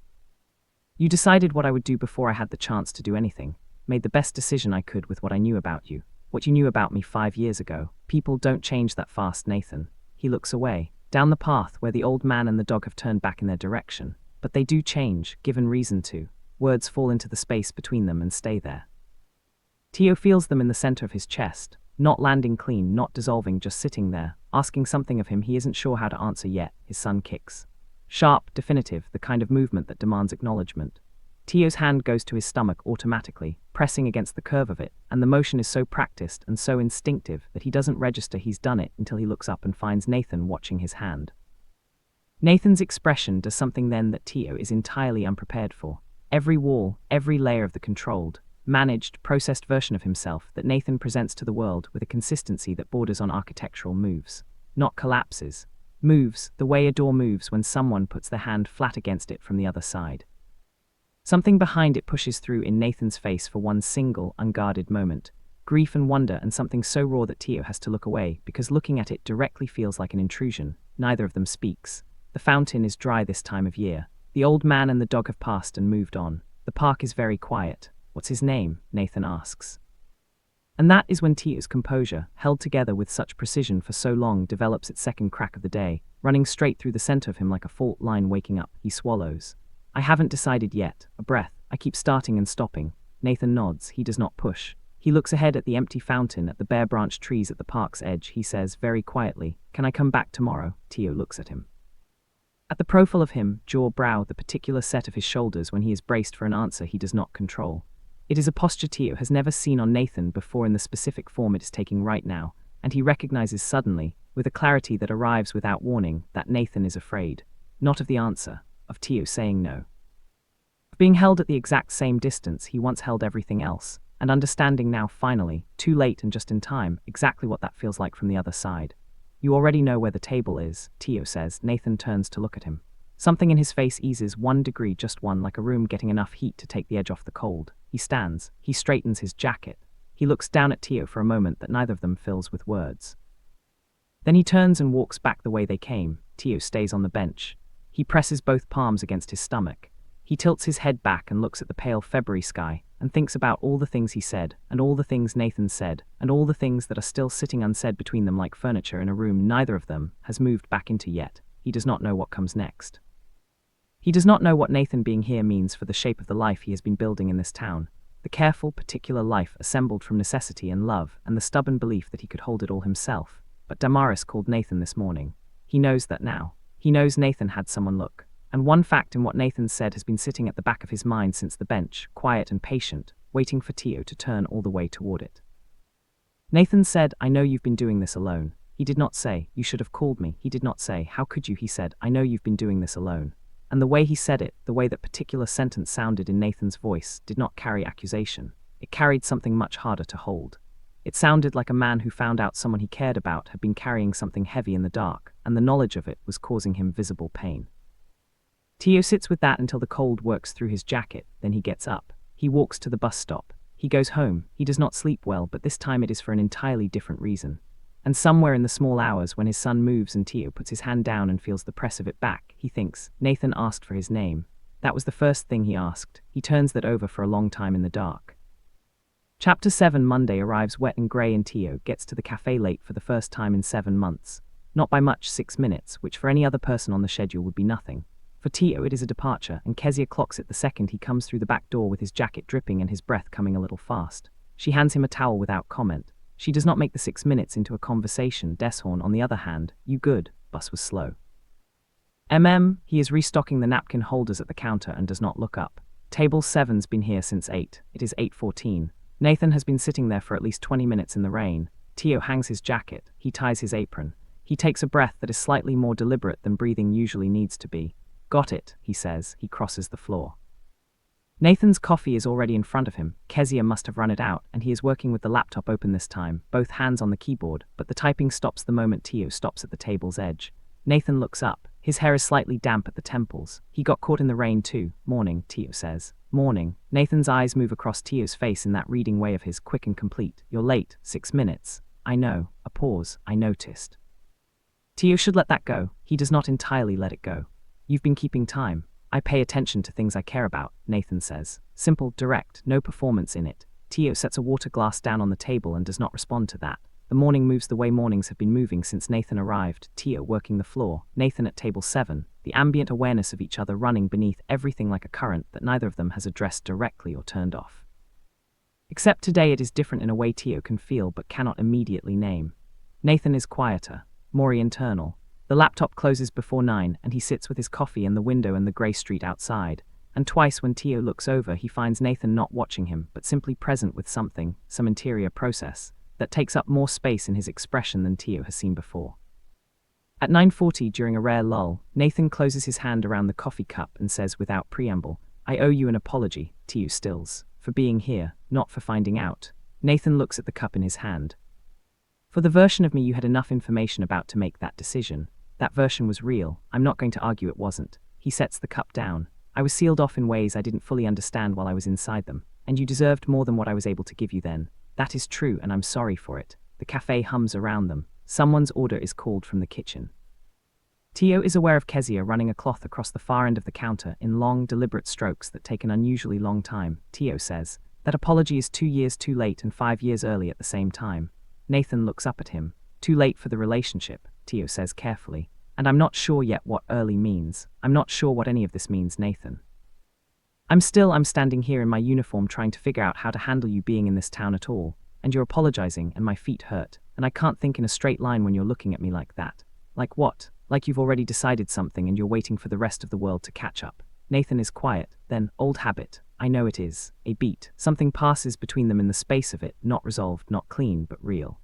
You decided what I would do before I had the chance to do anything. Made the best decision I could with what I knew about you. What you knew about me 5 years ago. People don't change that fast, Nathan. He looks away, down the path where the old man and the dog have turned back in their direction. But they do change, given reason to. Words fall into the space between them and stay there. Tio feels them in the center of his chest, not landing clean, not dissolving, just sitting there, asking something of him he isn't sure how to answer yet. His son kicks. Sharp, definitive, the kind of movement that demands acknowledgement. Tio's hand goes to his stomach automatically, pressing against the curve of it, and the motion is so practiced and so instinctive that he doesn't register he's done it until he looks up and finds Nathan watching his hand. Nathan's expression does something then that Tio is entirely unprepared for. Every wall, every layer of the controlled, managed, processed version of himself that Nathan presents to the world with a consistency that borders on architectural moves. Not collapses. Moves, the way a door moves when someone puts their hand flat against it from the other side. Something behind it pushes through in Nathan's face for one single, unguarded moment. Grief and wonder, and something so raw that Tio has to look away, because looking at it directly feels like an intrusion. Neither of them speaks. The fountain is dry this time of year. The old man and the dog have passed and moved on. The park is very quiet. What's his name? Nathan asks. And that is when Tio's composure, held together with such precision for so long, develops its second crack of the day, running straight through the center of him like a fault line waking up. He swallows. I haven't decided yet. A breath. I keep starting and stopping. Nathan nods. He does not push. He looks ahead at the empty fountain, at the bare branched trees at the park's edge. He says very quietly, "Can I come back tomorrow?" Tio looks at him. At the profile of him, jaw, brow, the particular set of his shoulders when he is braced for an answer he does not control. It is a posture Tio has never seen on Nathan before in the specific form it is taking right now, and he recognizes suddenly, with a clarity that arrives without warning, that Nathan is afraid. Not of the answer, of Tio saying no. Of being held at the exact same distance he once held everything else, and understanding now finally, too late and just in time, exactly what that feels like from the other side. You already know where the table is, Tio says. Nathan turns to look at him. Something in his face eases 1 degree, just one, like a room getting enough heat to take the edge off the cold. He stands. He straightens his jacket. He looks down at Tio for a moment that neither of them fills with words. Then he turns and walks back the way they came. Tio stays on the bench. He presses both palms against his stomach. He tilts his head back and looks at the pale February sky, and thinks about all the things he said, and all the things Nathan said, and all the things that are still sitting unsaid between them like furniture in a room neither of them has moved back into yet. He does not know what comes next. He does not know what Nathan being here means for the shape of the life he has been building in this town, the careful, particular life assembled from necessity and love, and the stubborn belief that he could hold it all himself. But Damaris called Nathan this morning. He knows that now. He knows Nathan had someone look. And one fact in what Nathan said has been sitting at the back of his mind since the bench, quiet and patient, waiting for Tio to turn all the way toward it. Nathan said, "I know you've been doing this alone." He did not say, "You should have called me." He did not say, "How could you?" He said, "I know you've been doing this alone." And the way he said it, the way that particular sentence sounded in Nathan's voice, did not carry accusation. It carried something much harder to hold. It sounded like a man who found out someone he cared about had been carrying something heavy in the dark, and the knowledge of it was causing him visible pain. Tio sits with that until the cold works through his jacket, then he gets up. He walks to the bus stop. He goes home. He does not sleep well, but this time it is for an entirely different reason. And somewhere in the small hours when his son moves and Tio puts his hand down and feels the press of it back, he thinks, Nathan asked for his name. That was the first thing he asked. He turns that over for a long time in the dark. Chapter 7. Monday arrives wet and grey and Tio gets to the cafe late for the first time in 7 months. Not by much, 6 minutes, which for any other person on the schedule would be nothing. For Tio it is a departure, and Kezia clocks it the second he comes through the back door with his jacket dripping and his breath coming a little fast. She hands him a towel without comment. She does not make the 6 minutes into a conversation. Deshorn, on the other hand, you good, bus was slow. He is restocking the napkin holders at the counter and does not look up. Table 7's been here since 8. It is 8:14. Nathan has been sitting there for at least 20 minutes in the rain. Tio hangs his jacket. He ties his apron. He takes a breath that is slightly more deliberate than breathing usually needs to be. Got it, he says. He crosses the floor. Nathan's coffee is already in front of him. Kezia must have run it out, and he is working with the laptop open this time, both hands on the keyboard, but the typing stops the moment Tio stops at the table's edge. Nathan looks up. His hair is slightly damp at the temples. He got caught in the rain too. Morning, Tio says. Morning. Nathan's eyes move across Tio's face in that reading way of his, quick and complete. You're late, 6 minutes. I know. A pause. I noticed. Tio should let that go. He does not entirely let it go. You've been keeping time. I pay attention to things I care about, Nathan says. Simple, direct, no performance in it. Tio sets a water glass down on the table and does not respond to that. The morning moves the way mornings have been moving since Nathan arrived, Tio working the floor, Nathan at table 7, the ambient awareness of each other running beneath everything like a current that neither of them has addressed directly or turned off. Except today it is different in a way Tio can feel but cannot immediately name. Nathan is quieter, more internal. The laptop closes before 9 and he sits with his coffee in the window and the grey street outside, and twice when Tio looks over he finds Nathan not watching him but simply present with something, some interior process, that takes up more space in his expression than Tio has seen before. At 9:40, during a rare lull, Nathan closes his hand around the coffee cup and says without preamble, I owe you an apology, Tio stills, for being here, not for finding out. Nathan looks at the cup in his hand. For the version of me you had enough information about to make that decision. That version was real. I'm not going to argue it wasn't. He sets the cup down. I was sealed off in ways I didn't fully understand while I was inside them, and you deserved more than what I was able to give you then. That is true, and I'm sorry for it. The cafe hums around them. Someone's order is called from the kitchen. Tio is aware of Kezia running a cloth across the far end of the counter in long, deliberate strokes that take an unusually long time. Tio says, that apology is 2 years too late and 5 years early at the same time. Nathan looks up at him. Too late for the relationship, Tio says carefully. And I'm not sure yet what early means. I'm not sure what any of this means, Nathan. I'm standing here in my uniform trying to figure out how to handle you being in this town at all, and you're apologizing and my feet hurt, and I can't think in a straight line when you're looking at me like that. Like what? Like you've already decided something and you're waiting for the rest of the world to catch up. Nathan is quiet, then, old habit. I know it is. A beat. Something passes between them in the space of it, not resolved, not clean, but real.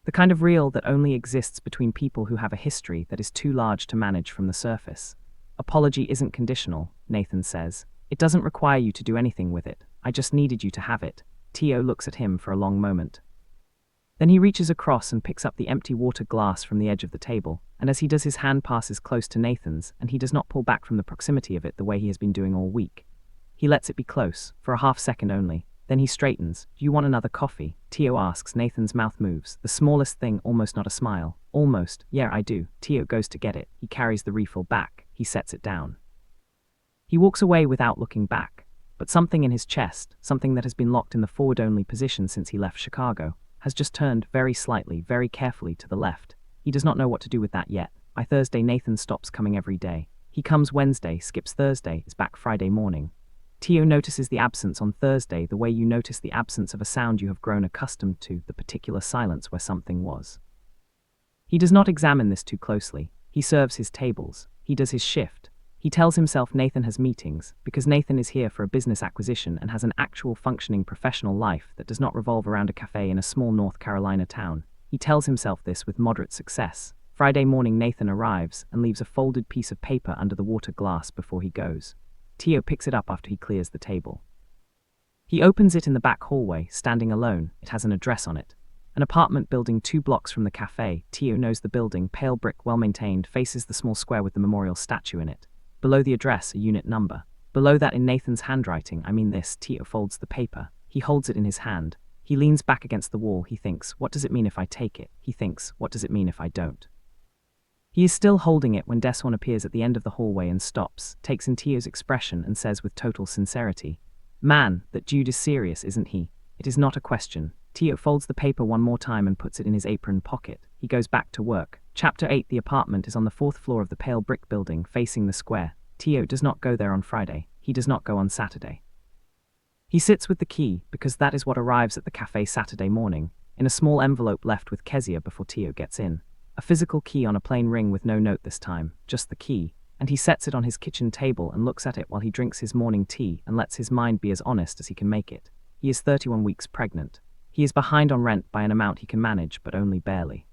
The kind of real that only exists between people who have a history that is too large to manage from the surface. Apology isn't conditional, Nathan says. It doesn't require you to do anything with it. I just needed you to have it. Tio looks at him for a long moment. Then he reaches across and picks up the empty water glass from the edge of the table, and as he does his hand passes close to Nathan's, and he does not pull back from the proximity of it the way he has been doing all week. He lets it be close, for a half second only. Then he straightens. Do you want another coffee? Tio asks. Nathan's mouth moves. The smallest thing, almost not a smile. Almost. Yeah, I do. Tio goes to get it. He carries the refill back. He sets it down. He walks away without looking back. But something in his chest, something that has been locked in the forward-only position since he left Chicago, has just turned very slightly, very carefully to the left. He does not know what to do with that yet. By Thursday, Nathan stops coming every day. He comes Wednesday, skips Thursday, is back Friday morning. Tio notices the absence on Thursday the way you notice the absence of a sound you have grown accustomed to, the particular silence where something was. He does not examine this too closely. He serves his tables. He does his shift. He tells himself Nathan has meetings, because Nathan is here for a business acquisition and has an actual functioning professional life that does not revolve around a cafe in a small North Carolina town. He tells himself this with moderate success. Friday morning Nathan arrives and leaves a folded piece of paper under the water glass before he goes. Tio picks it up after he clears the table. He opens it in the back hallway, standing alone. It has an address on it. An apartment building 2 blocks from the cafe. Tio knows the building, pale brick, well-maintained, faces the small square with the memorial statue in it. Below the address, a unit number. Below that in Nathan's handwriting, Tio folds the paper. He holds it in his hand. He leans back against the wall. He thinks, what does it mean if I take it? He thinks, what does it mean if I don't? He is still holding it when Deshorn appears at the end of the hallway and stops, takes in Tio's expression and says with total sincerity, Man, that dude is serious, isn't he? It is not a question. Tio folds the paper one more time and puts it in his apron pocket. He goes back to work. Chapter 8. The apartment is on the 4th floor of the pale brick building facing the square. Tio does not go there on Friday. He does not go on Saturday. He sits with the key, because that is what arrives at the cafe Saturday morning, in a small envelope left with Kezia before Tio gets in. A physical key on a plain ring with no note this time, just the key, and he sets it on his kitchen table and looks at it while he drinks his morning tea and lets his mind be as honest as he can make it. He is 31 weeks pregnant. He is behind on rent by an amount he can manage, but only barely.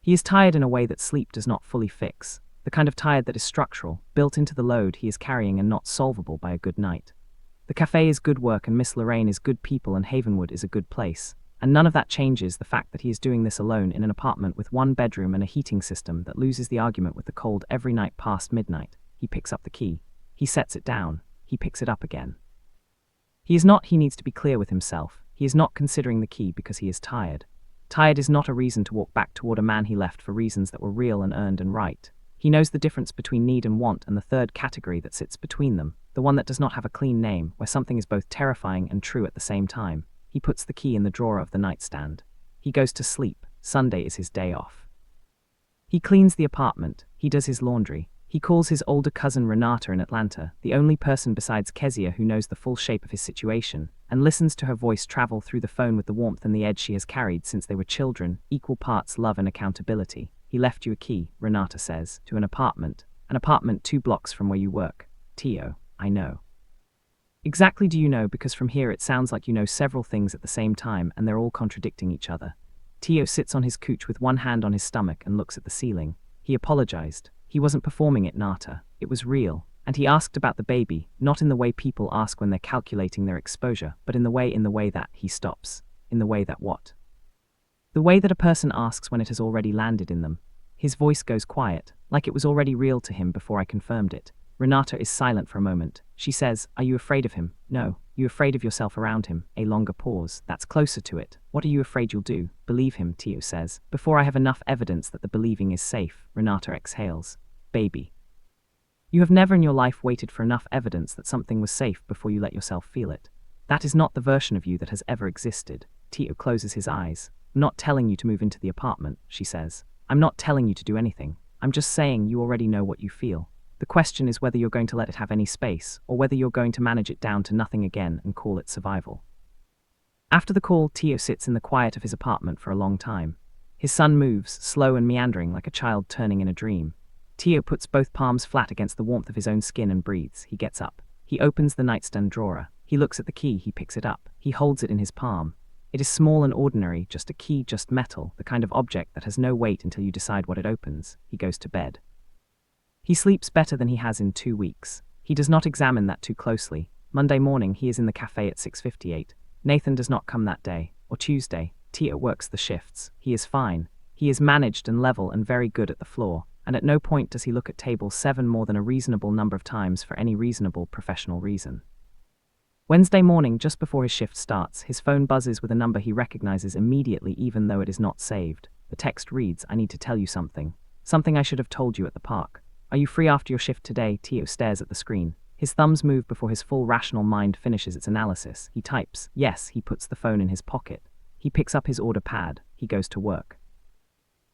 He is tired in a way that sleep does not fully fix, the kind of tired that is structural, built into the load he is carrying and not solvable by a good night. The cafe is good work and Miss Lorraine is good people and Havenwood is a good place, and none of that changes the fact that he is doing this alone in an apartment with one bedroom and a heating system that loses the argument with the cold every night past midnight. He picks up the key. He sets it down. He picks it up again. He needs to be clear with himself. He is not considering the key because he is tired. Tired is not a reason to walk back toward a man he left for reasons that were real and earned and right. He knows the difference between need and want and the third category that sits between them, the one that does not have a clean name, where something is both terrifying and true at the same time. He puts the key in the drawer of the nightstand. He goes to sleep. Sunday is his day off. He cleans the apartment. He does his laundry. He calls his older cousin Renata in Atlanta, the only person besides Kezia who knows the full shape of his situation, and listens to her voice travel through the phone with the warmth and the edge she has carried since they were children, equal parts love and accountability. He left you a key, Renata says, to an apartment 2 blocks from where you work. Tio, I know. Exactly do you know, because from here it sounds like you know several things at the same time and they're all contradicting each other. Tio sits on his couch with one hand on his stomach and looks at the ceiling. He apologized. He wasn't performing it, Nata. It was real. And he asked about the baby, not in the way people ask when they're calculating their exposure, but in the way that he stops. In the way that what? The way that a person asks when it has already landed in them. His voice goes quiet, like it was already real to him before I confirmed it. Renata is silent for a moment. She says, "Are you afraid of him?" "No." "You afraid of yourself around him?" A longer pause. "That's closer to it." "What are you afraid you'll do?" "Believe him," Tio says. "Before I have enough evidence that the believing is safe." Renata exhales. "Baby. You have never in your life waited for enough evidence that something was safe before you let yourself feel it. That is not the version of you that has ever existed." Tio closes his eyes. "I'm not telling you to move into the apartment," she says. "I'm not telling you to do anything. I'm just saying you already know what you feel. The question is whether you're going to let it have any space, or whether you're going to manage it down to nothing again and call it survival." After the call, Tio sits in the quiet of his apartment for a long time. His son moves, slow and meandering like a child turning in a dream. Tio puts both palms flat against the warmth of his own skin and breathes. He gets up. He opens the nightstand drawer. He looks at the key. He picks it up. He holds it in his palm. It is small and ordinary, just a key, just metal, the kind of object that has no weight until you decide what it opens. He goes to bed. He sleeps better than he has in 2 weeks. He does not examine that too closely. Monday morning, he is in the cafe at 6:58. Nathan does not come that day. Or Tuesday. Tio works the shifts. He is fine. He is managed and level and very good at the floor, and at no point does he look at table 7 more than a reasonable number of times for any reasonable professional reason. Wednesday morning, just before his shift starts, his phone buzzes with a number he recognizes immediately even though it is not saved. The text reads, "I need to tell you something. Something I should have told you at the park. Are you free after your shift today?" Tio stares at the screen. His thumbs move before his full rational mind finishes its analysis. He types, "Yes." He puts the phone in his pocket. He picks up his order pad. He goes to work.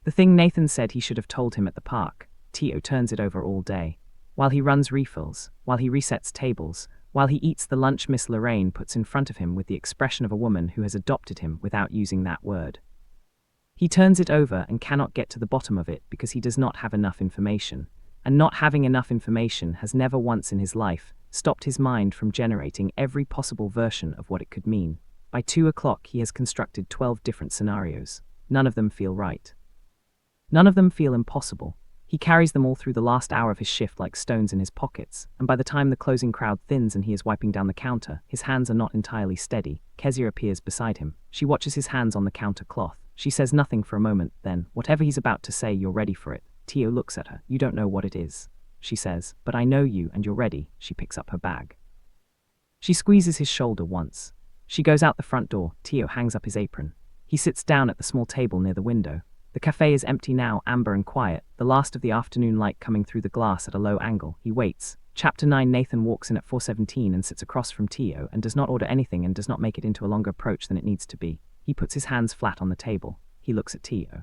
The thing Nathan said he should have told him at the park. Tio turns it over all day. While he runs refills, while he resets tables, while he eats the lunch Miss Lorraine puts in front of him with the expression of a woman who has adopted him without using that word. He turns it over and cannot get to the bottom of it because he does not have enough information. And not having enough information has never once in his life stopped his mind from generating every possible version of what it could mean. By 2 o'clock he has constructed 12 different scenarios. None of them feel right. None of them feel impossible. He carries them all through the last hour of his shift like stones in his pockets, and by the time the closing crowd thins and he is wiping down the counter, his hands are not entirely steady. Kezia appears beside him. She watches his hands on the counter cloth. She says nothing for a moment, then, whatever he's about to say, "You're ready for it." Tio looks at her. "You don't know what it is," she says. "But I know you, and you're ready." She picks up her bag. She squeezes his shoulder once. She goes out the front door. Tio hangs up his apron. He sits down at the small table near the window. The cafe is empty now, amber and quiet, the last of the afternoon light coming through the glass at a low angle. He waits, Chapter 9. Nathan walks in at 4:17 and sits across from Tio and does not order anything and does not make it into a longer approach than it needs to be. He puts his hands flat on the table. He looks at Tio.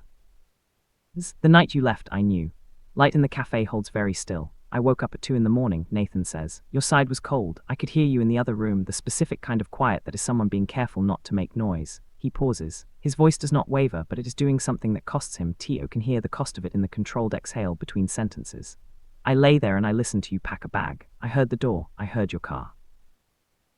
The night you left, I knew. Light in the cafe holds very still. I woke up at 2 in the morning, Nathan says. Your side was cold. I could hear you in the other room, the specific kind of quiet that is someone being careful not to make noise. He pauses. His voice does not waver, but it is doing something that costs him. Tio can hear the cost of it in the controlled exhale between sentences. I lay there and I listened to you pack a bag. I heard the door. I heard your car.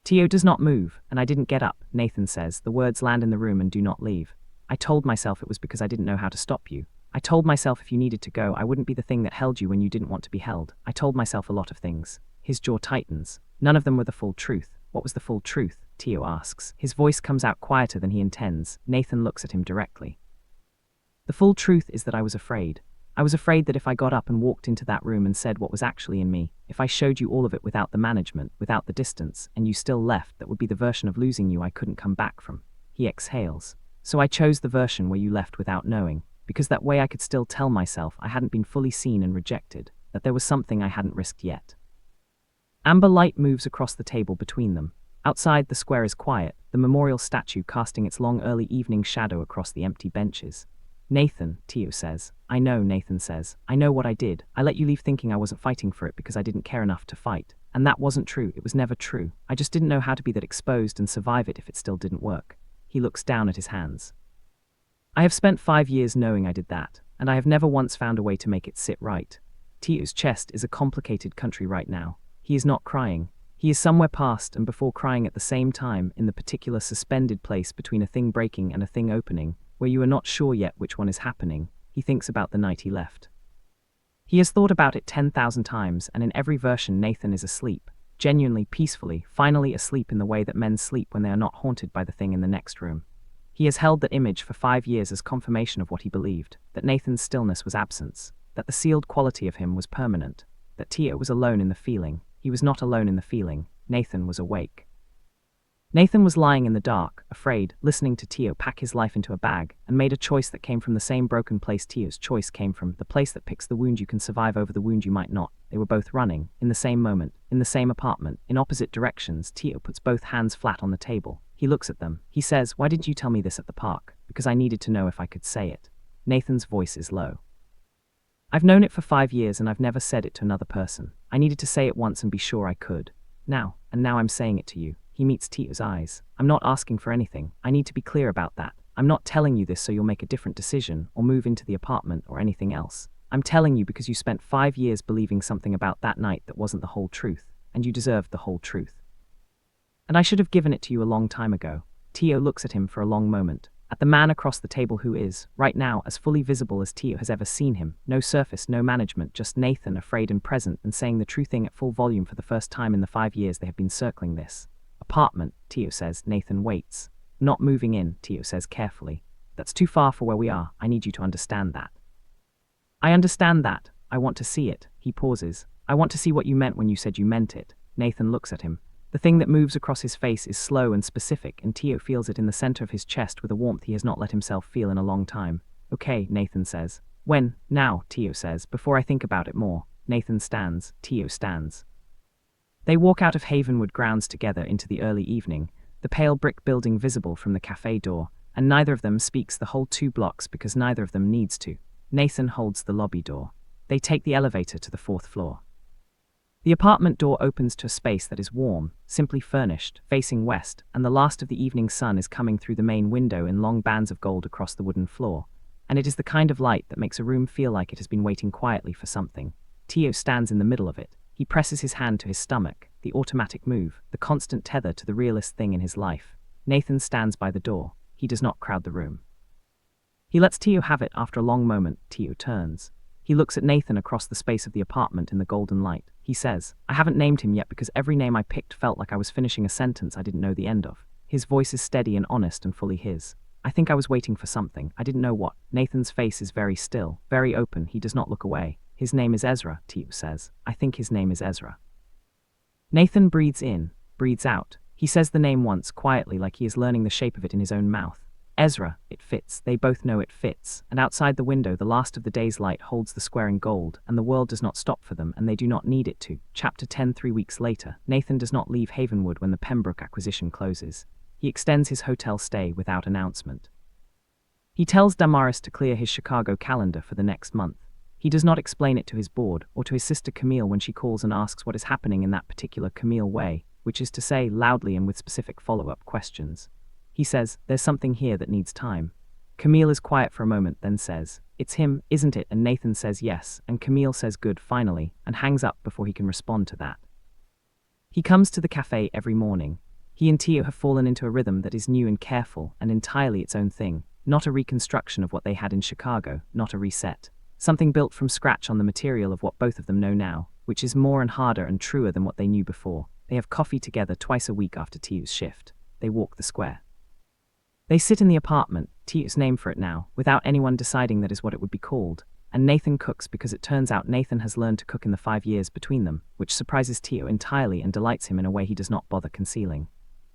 Tio does not move, and I didn't get up, Nathan says. The words land in the room and do not leave. I told myself it was because I didn't know how to stop you. I told myself if you needed to go, I wouldn't be the thing that held you when you didn't want to be held. I told myself a lot of things. His jaw tightens. None of them were the full truth. What was the full truth? Tio asks. His voice comes out quieter than he intends. Nathan looks at him directly. The full truth is that I was afraid. I was afraid that if I got up and walked into that room and said what was actually in me, if I showed you all of it without the management, without the distance, and you still left, that would be the version of losing you I couldn't come back from. He exhales. So I chose the version where you left without knowing, because that way I could still tell myself I hadn't been fully seen and rejected, that there was something I hadn't risked yet. Amber light moves across the table between them. Outside, the square is quiet, the memorial statue casting its long early evening shadow across the empty benches. Nathan, Tio says. I know, Nathan says. I know what I did. I let you leave thinking I wasn't fighting for it because I didn't care enough to fight. And that wasn't true. It was never true. I just didn't know how to be that exposed and survive it if it still didn't work. He looks down at his hands. I have spent 5 years knowing I did that, and I have never once found a way to make it sit right. Tio's chest is a complicated country right now. He is not crying. He is somewhere past and before crying at the same time in the particular suspended place between a thing breaking and a thing opening, where you are not sure yet which one is happening. He thinks about the night he left. He has thought about it 10,000 times, and in every version Nathan is asleep, genuinely, peacefully, finally asleep in the way that men sleep when they are not haunted by the thing in the next room. He has held that image for 5 years as confirmation of what he believed, that Nathan's stillness was absence, that the sealed quality of him was permanent, that Tio was alone in the feeling. He was not alone in the feeling. Nathan was awake. Nathan was lying in the dark, afraid, listening to Tio pack his life into a bag, and made a choice that came from the same broken place Tio's choice came from, the place that picks the wound you can survive over the wound you might not. They were both running, in the same moment, in the same apartment, in opposite directions. Tio puts both hands flat on the table. He looks at them. He says, "Why didn't you tell me this at the park?" "Because I needed to know if I could say it." Nathan's voice is low. "I've known it for 5 years and I've never said it to another person. I needed to say it once and be sure I could. Now I'm saying it to you." He meets Tio's eyes. "I'm not asking for anything. I need to be clear about that. I'm not telling you this so you'll make a different decision or move into the apartment or anything else. I'm telling you because you spent 5 years believing something about that night that wasn't the whole truth, and you deserved the whole truth. And I should have given it to you a long time ago." Tio looks at him for a long moment, at the man across the table who is, right now, as fully visible as Tio has ever seen him. No surface, no management, just Nathan, afraid and present and saying the true thing at full volume for the first time in the 5 years they have been circling this. "Apartment," Tio says. Nathan waits. "Not moving in," Tio says carefully. "That's too far for where we are. I need you to understand that." "I understand that. I want to see it." He pauses. "I want to see what you meant when you said you meant it." Nathan looks at him. The thing that moves across his face is slow and specific, and Tio feels it in the center of his chest with a warmth he has not let himself feel in a long time. "Okay," Nathan says. "When?" "Now," Tio says. "Before I think about it more." Nathan stands. Tio stands. They walk out of Havenwood grounds together into the early evening, the pale brick building visible from the cafe door, and neither of them speaks the whole 2 blocks because neither of them needs to. Nathan holds the lobby door. They take the elevator to the 4th floor. The apartment door opens to a space that is warm, simply furnished, facing west, and the last of the evening sun is coming through the main window in long bands of gold across the wooden floor, and it is the kind of light that makes a room feel like it has been waiting quietly for something. Tio stands in the middle of it. He presses his hand to his stomach, the automatic move, the constant tether to the realest thing in his life. Nathan stands by the door. He does not crowd the room. He lets Tio have it. After a long moment, Tio turns. He looks at Nathan across the space of the apartment in the golden light. He says, "I haven't named him yet because every name I picked felt like I was finishing a sentence I didn't know the end of." His voice is steady and honest and fully his. "I think I was waiting for something. I didn't know what." Nathan's face is very still, very open. He does not look away. "His name is Ezra," Tio says. "I think his name is Ezra." Nathan breathes in, breathes out. He says the name once, quietly, like he is learning the shape of it in his own mouth. Ezra, it fits. They both know it fits. And outside the window, the last of the day's light holds the square in gold, and the world does not stop for them, and they do not need it to. Chapter 10. 3 weeks later, Nathan does not leave Havenwood when the Pembroke acquisition closes. He extends his hotel stay without announcement. He tells Damaris to clear his Chicago calendar for the next month. He does not explain it to his board or to his sister Camille when she calls and asks what is happening in that particular Camille way, which is to say, loudly and with specific follow-up questions. He says, "There's something here that needs time." Camille is quiet for a moment, then says, "It's him, isn't it?" And Nathan says yes, and Camille says good finally, and hangs up before he can respond to that. He comes to the cafe every morning. He and Tio have fallen into a rhythm that is new and careful and entirely its own thing, not a reconstruction of what they had in Chicago, not a reset. Something built from scratch on the material of what both of them know now, which is more and harder and truer than what they knew before. They have coffee together twice a week after Tio's shift. They walk the square. They sit in the apartment, Tio's name for it now, without anyone deciding that is what it would be called, and Nathan cooks because it turns out Nathan has learned to cook in the 5 years between them, which surprises Tio entirely and delights him in a way he does not bother concealing.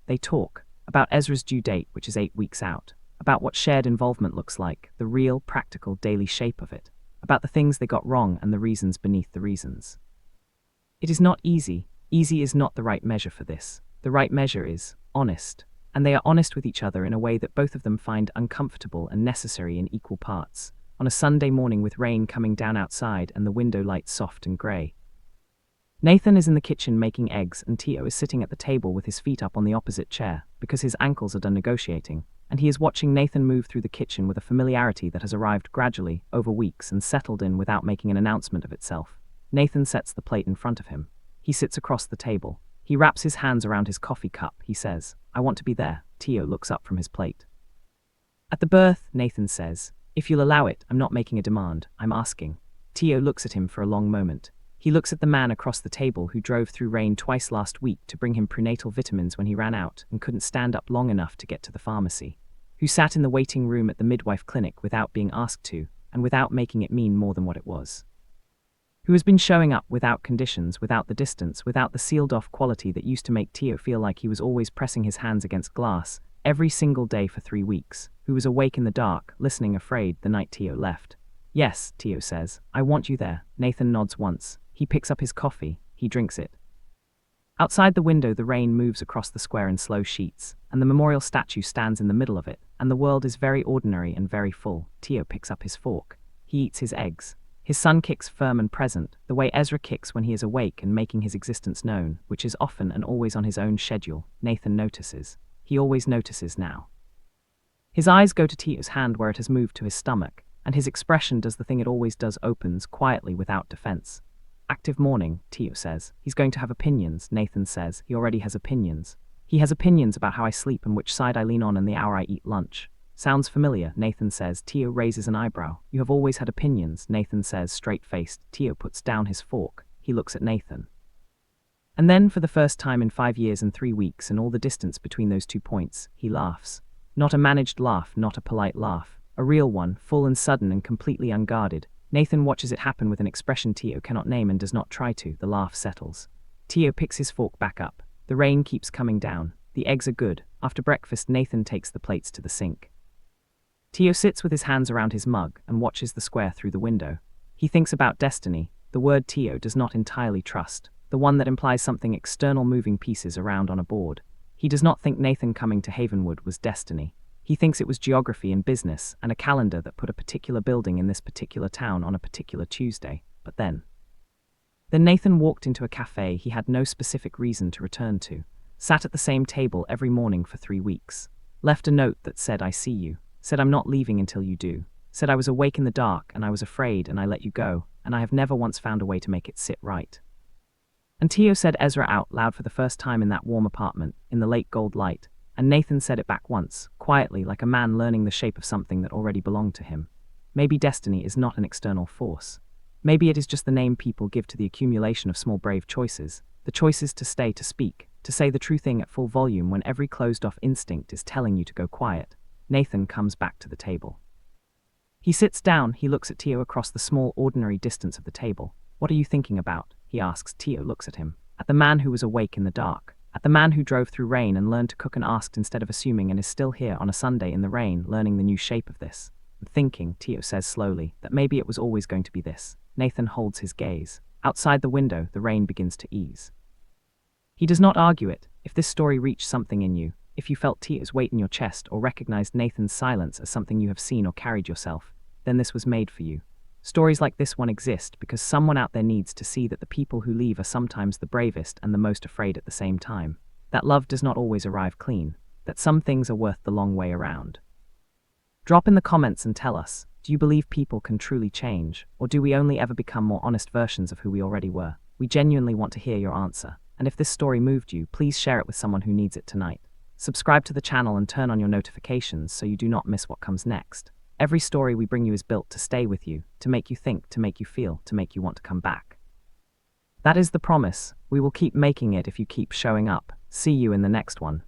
They talk about Ezra's due date, which is 8 weeks out, about what shared involvement looks like, the real, practical, daily shape of it, about the things they got wrong and the reasons beneath the reasons. It is not easy. Easy is not the right measure for this. The right measure is honest. And they are honest with each other in a way that both of them find uncomfortable and necessary in equal parts, on a Sunday morning with rain coming down outside and the window light soft and grey. Nathan is in the kitchen making eggs, and Tio is sitting at the table with his feet up on the opposite chair, because his ankles are done negotiating, and he is watching Nathan move through the kitchen with a familiarity that has arrived gradually, over weeks, and settled in without making an announcement of itself. Nathan sets the plate in front of him. He sits across the table. He wraps his hands around his coffee cup. He says, "I want to be there." Tio looks up from his plate. "At the birth," Nathan says. "If you'll allow it, I'm not making a demand, I'm asking." Tio looks at him for a long moment. He looks at the man across the table who drove through rain twice last week to bring him prenatal vitamins when he ran out and couldn't stand up long enough to get to the pharmacy, who sat in the waiting room at the midwife clinic without being asked to, and without making it mean more than what it was, who has been showing up without conditions, without the distance, without the sealed-off quality that used to make Tio feel like he was always pressing his hands against glass, every single day for 3 weeks, who was awake in the dark, listening afraid the night Tio left. "Yes," Tio says, "I want you there." Nathan nods once. He picks up his coffee. He drinks it. Outside the window, the rain moves across the square in slow sheets, and the memorial statue stands in the middle of it, and the world is very ordinary and very full. Tio picks up his fork. He eats his eggs. His son kicks firm and present, the way Ezra kicks when he is awake and making his existence known, which is often and always on his own schedule. Nathan notices. He always notices now. His eyes go to Tio's hand where it has moved to his stomach, and his expression does the thing it always does, opens, quietly, without defense. "Active morning," Tio says. "He's going to have opinions," Nathan says. "He already has opinions. He has opinions about how I sleep and which side I lean on and the hour I eat lunch." "Sounds familiar," Nathan says. Tio raises an eyebrow. "You have always had opinions," Nathan says, straight-faced. Tio puts down his fork. He looks at Nathan. And then, for the first time in 5 years and 3 weeks and all the distance between those 2 points, he laughs. Not a managed laugh, not a polite laugh. A real one, full and sudden and completely unguarded. Nathan watches it happen with an expression Tio cannot name and does not try to. The laugh settles. Tio picks his fork back up. The rain keeps coming down. The eggs are good. After breakfast, Nathan takes the plates to the sink. Tio sits with his hands around his mug and watches the square through the window. He thinks about destiny, the word Tio does not entirely trust, the one that implies something external moving pieces around on a board. He does not think Nathan coming to Havenwood was destiny. He thinks it was geography and business and a calendar that put a particular building in this particular town on a particular Tuesday. But then Nathan walked into a cafe he had no specific reason to return to, sat at the same table every morning for 3 weeks, left a note that said, "I see you," said, "I'm not leaving until you do," said, "I was awake in the dark and I was afraid and I let you go, and I have never once found a way to make it sit right." And Tio said Ezra out loud for the first time in that warm apartment, in the late gold light, and Nathan said it back once, quietly, like a man learning the shape of something that already belonged to him. Maybe destiny is not an external force. Maybe it is just the name people give to the accumulation of small brave choices, the choices to stay, to speak, to say the true thing at full volume when every closed-off instinct is telling you to go quiet. Nathan comes back to the table. He sits down. He looks at Tio across the small, ordinary distance of the table. "What are you thinking about?" he asks. Tio looks at him, at the man who was awake in the dark. At the man who drove through rain and learned to cook and asked instead of assuming and is still here on a Sunday in the rain, learning the new shape of this. I'm thinking, Tio says slowly, that maybe it was always going to be this. Nathan holds his gaze. Outside the window, the rain begins to ease. He does not argue it. If this story reached something in you, if you felt Tio's weight in your chest or recognized Nathan's silence as something you have seen or carried yourself, then this was made for you. Stories like this one exist because someone out there needs to see that the people who leave are sometimes the bravest and the most afraid at the same time. That love does not always arrive clean, that some things are worth the long way around. Drop in the comments and tell us, do you believe people can truly change, or do we only ever become more honest versions of who we already were? We genuinely want to hear your answer, and if this story moved you, please share it with someone who needs it tonight. Subscribe to the channel and turn on your notifications so you do not miss what comes next. Every story we bring you is built to stay with you, to make you think, to make you feel, to make you want to come back. That is the promise. We will keep making it if you keep showing up. See you in the next one.